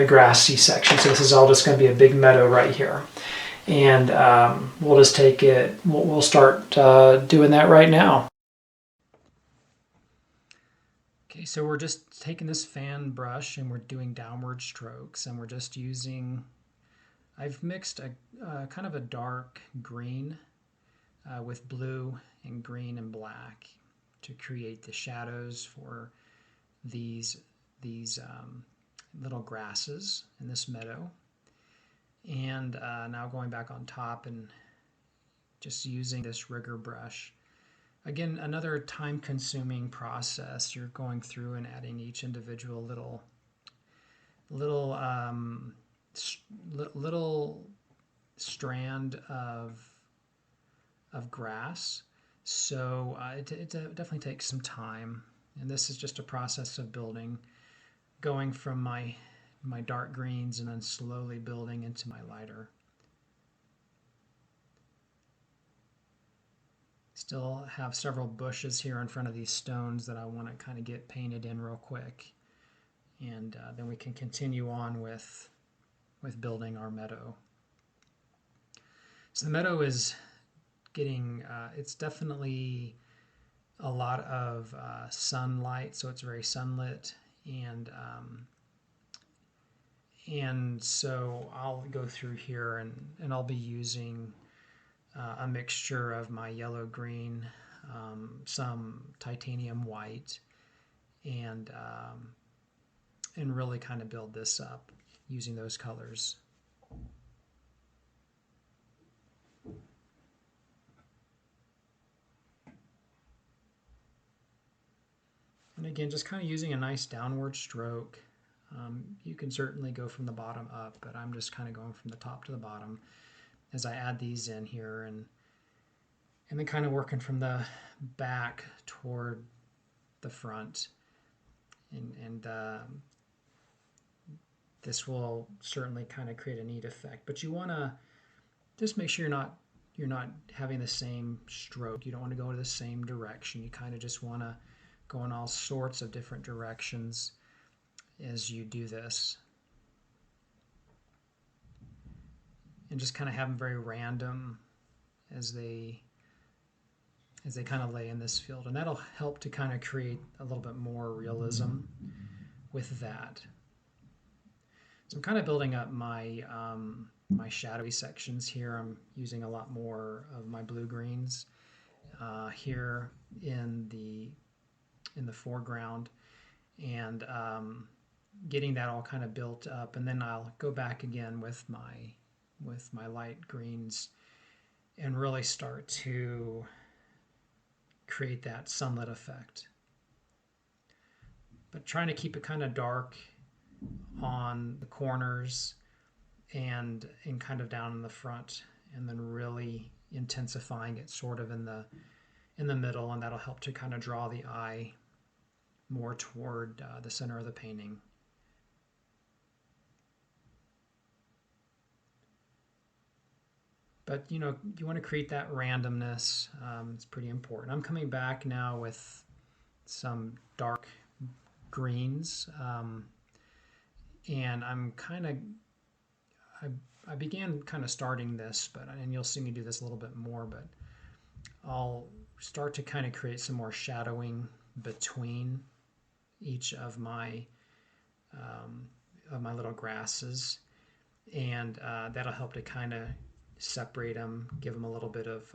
grassy section. So this is all just going to be a big meadow right here. And we'll just take it, we'll start doing that right now. Okay, so we're just taking this fan brush and we're doing downward strokes, and we're just using, I've mixed a kind of a dark green with blue and green and black to create the shadows for these little grasses in this meadow. And now going back on top and just using this rigger brush. Again, another time-consuming process. You're going through and adding each individual little strand of grass. So it definitely takes some time. And this is just a process of building, going from my dark greens and then slowly building into my lighter. Still have several bushes here in front of these stones that I want to kind of get painted in real quick. And then we can continue on with building our meadow. So the meadow is getting, it's definitely a lot of sunlight, so it's very sunlit. And so I'll go through here and I'll be using a mixture of my yellow green, some titanium white, and really kind of build this up using those colors. And again, just kind of using a nice downward stroke. You can certainly go from the bottom up, but I'm just kind of going from the top to the bottom as I add these in here, and then kind of working from the back toward the front. And this will certainly kind of create a neat effect. But you want to just make sure you're not having the same stroke. You don't want to go to the same direction. You kind of just want to go in all sorts of different directions as you do this. And just kind of have them very random as they kind of lay in this field. And that'll help to kind of create a little bit more realism with that. So I'm kind of building up my my shadowy sections here. I'm using a lot more of my blue-greens here in the foreground, and getting that all kind of built up. And then I'll go back again with my light greens and really start to create that sunlit effect. But trying to keep it kind of dark on the corners and kind of down in the front, and then really intensifying it sort of in the middle, and that'll help to kind of draw the eye more toward the center of the painting. But you want to create that randomness. It's pretty important. I'm coming back now with some dark greens, and I began kind of starting this, and you'll see me do this a little bit more, but I'll start to kind of create some more shadowing between each of my little grasses, and that'll help to kind of separate them, give them a little bit of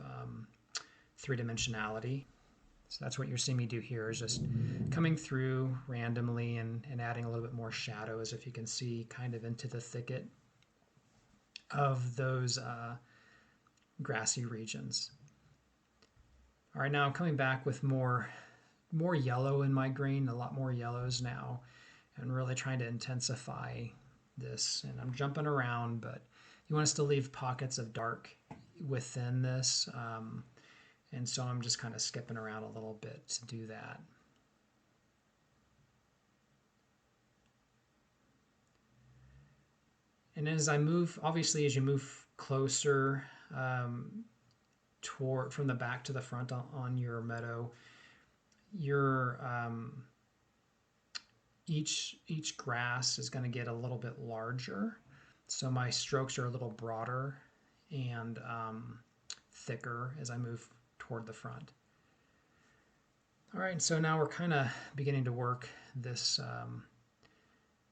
three-dimensionality. So that's what you're seeing me do here, is just coming through randomly and adding a little bit more shadow, as if you can see, kind of into the thicket of those grassy regions. All right, now I'm coming back with more yellow in my green, a lot more yellows now, and really trying to intensify this. And I'm jumping around, but you want to still leave pockets of dark within this. And so I'm just kind of skipping around a little bit to do that. And as I move, obviously as you move closer from the back to the front on your meadow, each grass is going to get a little bit larger. So my strokes are a little broader and thicker as I move toward the front. All right, so now we're kind of beginning to work this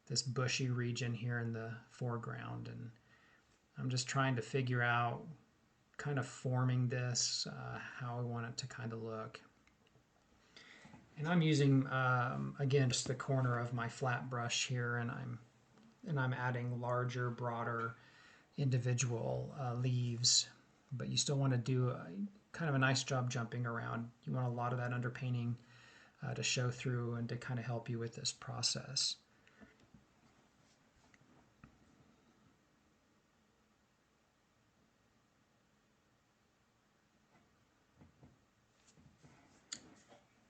this bushy region here in the foreground, and I'm just trying to figure out kind of forming this, how I want it to kind of look. And I'm using, again, just the corner of my flat brush here, and I'm adding larger, broader, individual leaves. But you still want to do kind of a nice job jumping around. You want a lot of that underpainting to show through and to kind of help you with this process.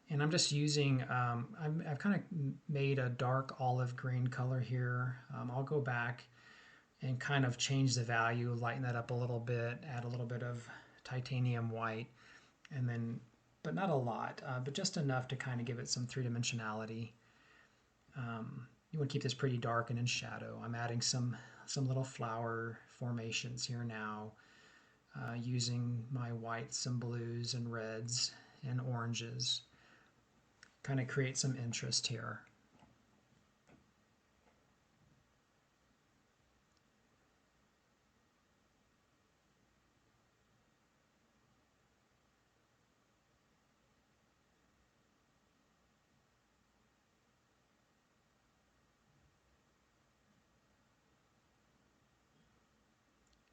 And I'm just using, I've kind of made a dark olive green color here. I'll go back and kind of change the value, lighten that up a little bit, add a little bit of titanium white, and then, but not a lot, but just enough to kind of give it some three-dimensionality. You want to keep this pretty dark and in shadow. I'm adding some little flower formations here now, using my whites, some blues and reds and oranges. Kind of create some interest here.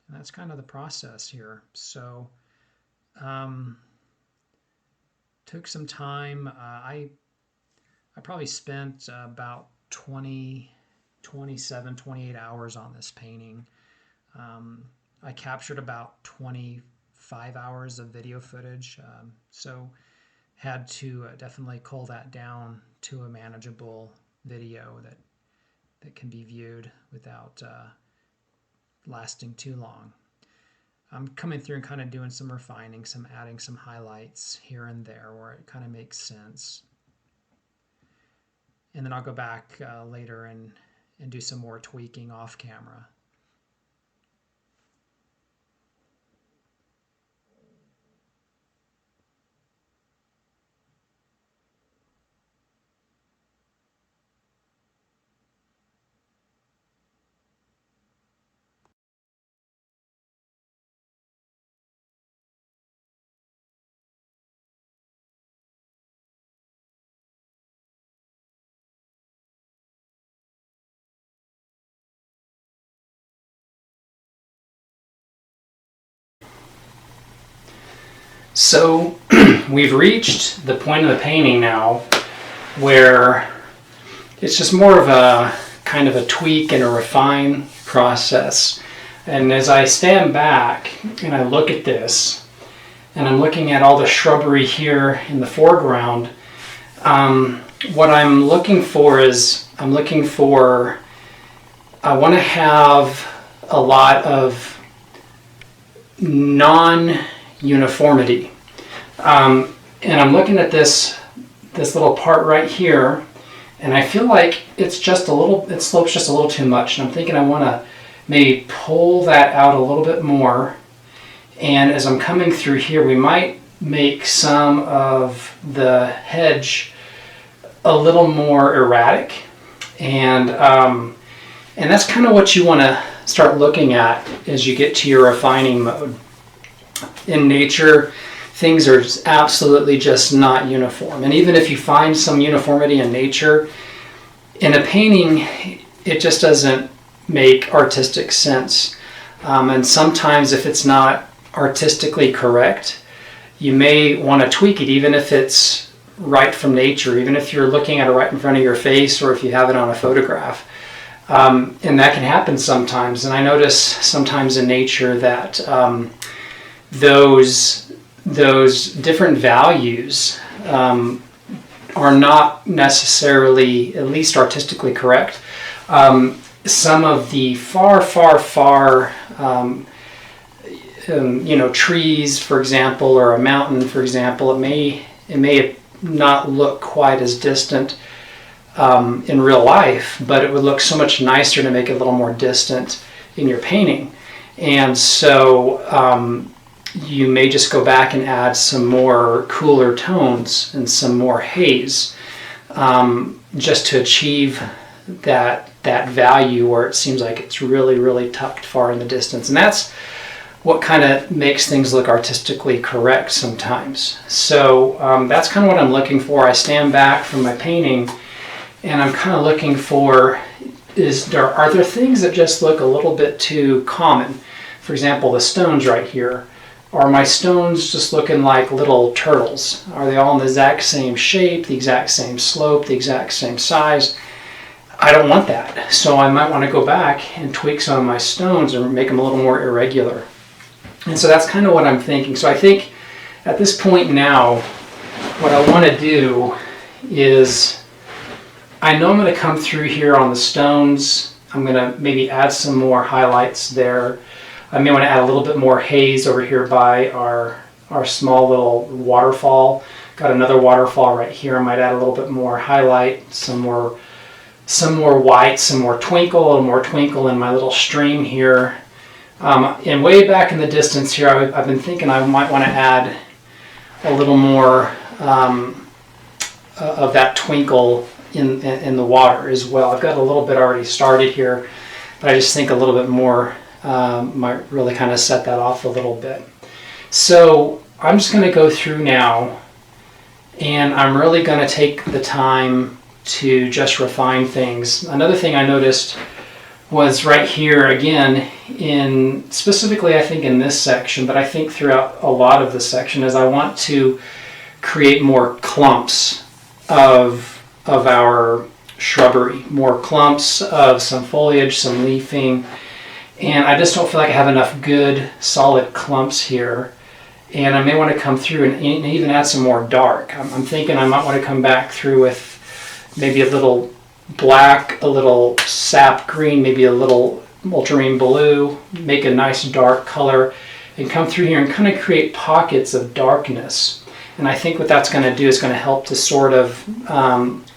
And that's kind of the process here. So took some time. I probably spent about 27, 28 hours on this painting. I captured about 25 hours of video footage, so had to definitely cull that down to a manageable video that can be viewed without lasting too long. I'm coming through and kind of doing some refining, adding some highlights here and there where it kind of makes sense. And then I'll go back later and do some more tweaking off camera. So we've reached the point of the painting now where it's just more of a kind of a tweak and a refine process. And as I stand back and I look at this, and I'm looking at all the shrubbery here in the foreground, what I'm looking for is, I want to have a lot of non-uniformity. And I'm looking at this little part right here, and I feel like it slopes just a little too much. And I'm thinking I want to maybe pull that out a little bit more. And as I'm coming through here, we might make some of the hedge a little more erratic. And that's kind of what you want to start looking at as you get to your refining mode. In nature, things are absolutely just not uniform. And even if you find some uniformity in nature, in a painting, it just doesn't make artistic sense. And sometimes if it's not artistically correct, you may want to tweak it, even if it's right from nature, even if you're looking at it right in front of your face, or if you have it on a photograph. And that can happen sometimes. And I notice sometimes in nature that those different values are not necessarily, at least artistically correct. Some of the far trees, for example, or a mountain, for example, it may not look quite as distant in real life, but it would look so much nicer to make it a little more distant in your painting. And so you may just go back and add some more cooler tones and some more haze, just to achieve that value where it seems like it's really tucked far in the distance. And that's what kind of makes things look artistically correct sometimes. So that's kind of what I'm looking for. I stand back from my painting and I'm kind of looking for, are there things that just look a little bit too common? For example, the stones right here. Are my stones just looking like little turtles? Are they all in the exact same shape, the exact same slope, the exact same size? I don't want that. So I might want to go back and tweak some of my stones and make them a little more irregular. And so that's kind of what I'm thinking. So I think at this point now, what I want to do is, I know I'm going to come through here on the stones. I'm going to maybe add some more highlights there. I may want to add a little bit more haze over here by our small little waterfall. Got another waterfall right here. I might add a little bit more highlight, some more white, some more twinkle in my little stream here. And way back in the distance here, I've been thinking I might want to add a little more of that twinkle in the water as well. I've got a little bit already started here, but I just think a little bit more might really kind of set that off a little bit. So I'm just going to go through now, and I'm really going to take the time to just refine things. Another thing I noticed was right here again, in specifically I think in this section, but I think throughout a lot of the section, is I want to create more clumps of our shrubbery, more clumps of some foliage, some leafing. And I just don't feel like I have enough good solid clumps here. And I may want to come through and even add some more dark. I'm thinking I might want to come back through with maybe a little black, a little sap green, maybe a little ultramarine blue, make a nice dark color, and come through here and kind of create pockets of darkness. And I think what that's going to do is going to help to sort of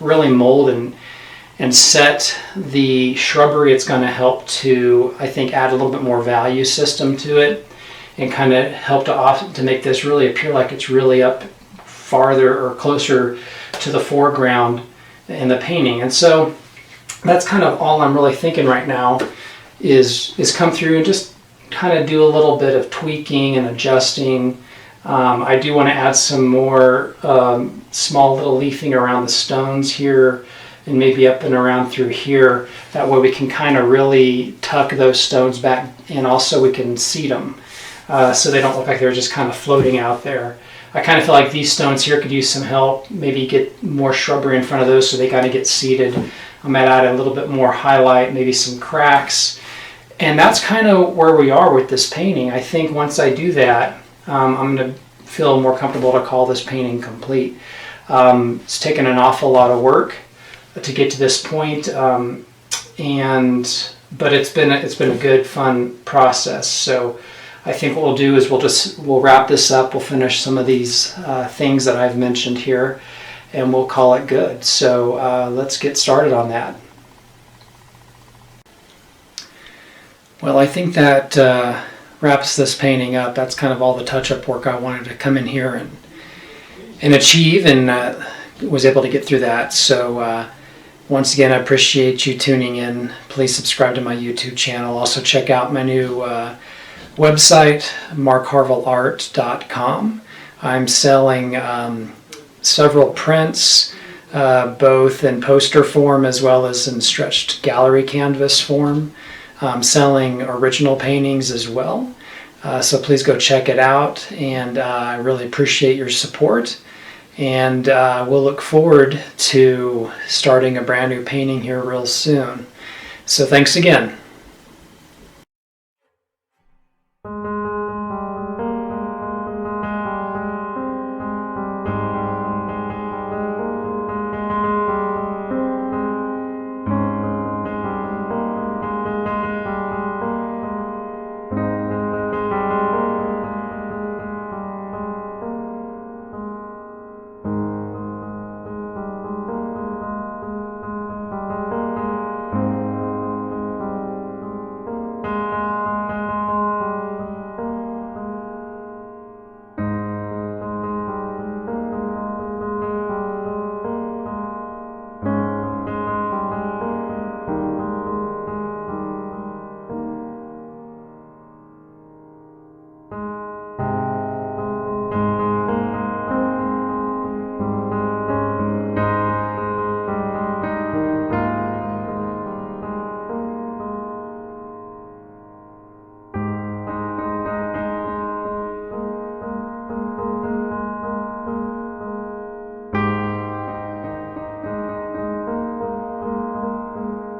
really mold and set the shrubbery. It's going to help to, I think, add a little bit more value system to it and kind of help to make this really appear like it's really up farther or closer to the foreground in the painting. And so that's kind of all I'm really thinking right now is come through and just kind of do a little bit of tweaking and adjusting. I do want to add some more small little leafing around the stones here, and maybe up and around through here. That way we can kind of really tuck those stones back, and also we can seed them so they don't look like they're just kind of floating out there. I kind of feel like these stones here could use some help, maybe get more shrubbery in front of those so they kind of get seeded. I might add a little bit more highlight, maybe some cracks. And that's kind of where we are with this painting. I think once I do that, I'm going to feel more comfortable to call this painting complete. It's taken an awful lot of work to get to this point, but it's been a good, fun process. So I think what we'll do is we'll wrap this up. We'll finish some of these things that I've mentioned here, and we'll call it good. So let's get started on that. Well, I think that wraps this painting up. That's kind of all the touch-up work I wanted to come in here and achieve, and was able to get through that. So once again, I appreciate you tuning in. Please subscribe to my YouTube channel. Also check out my new website, marcharvillart.com. I'm selling several prints, both in poster form as well as in stretched gallery canvas form. I'm selling original paintings as well. So please go check it out, and I really appreciate your support. And we'll look forward to starting a brand new painting here real soon. So thanks again.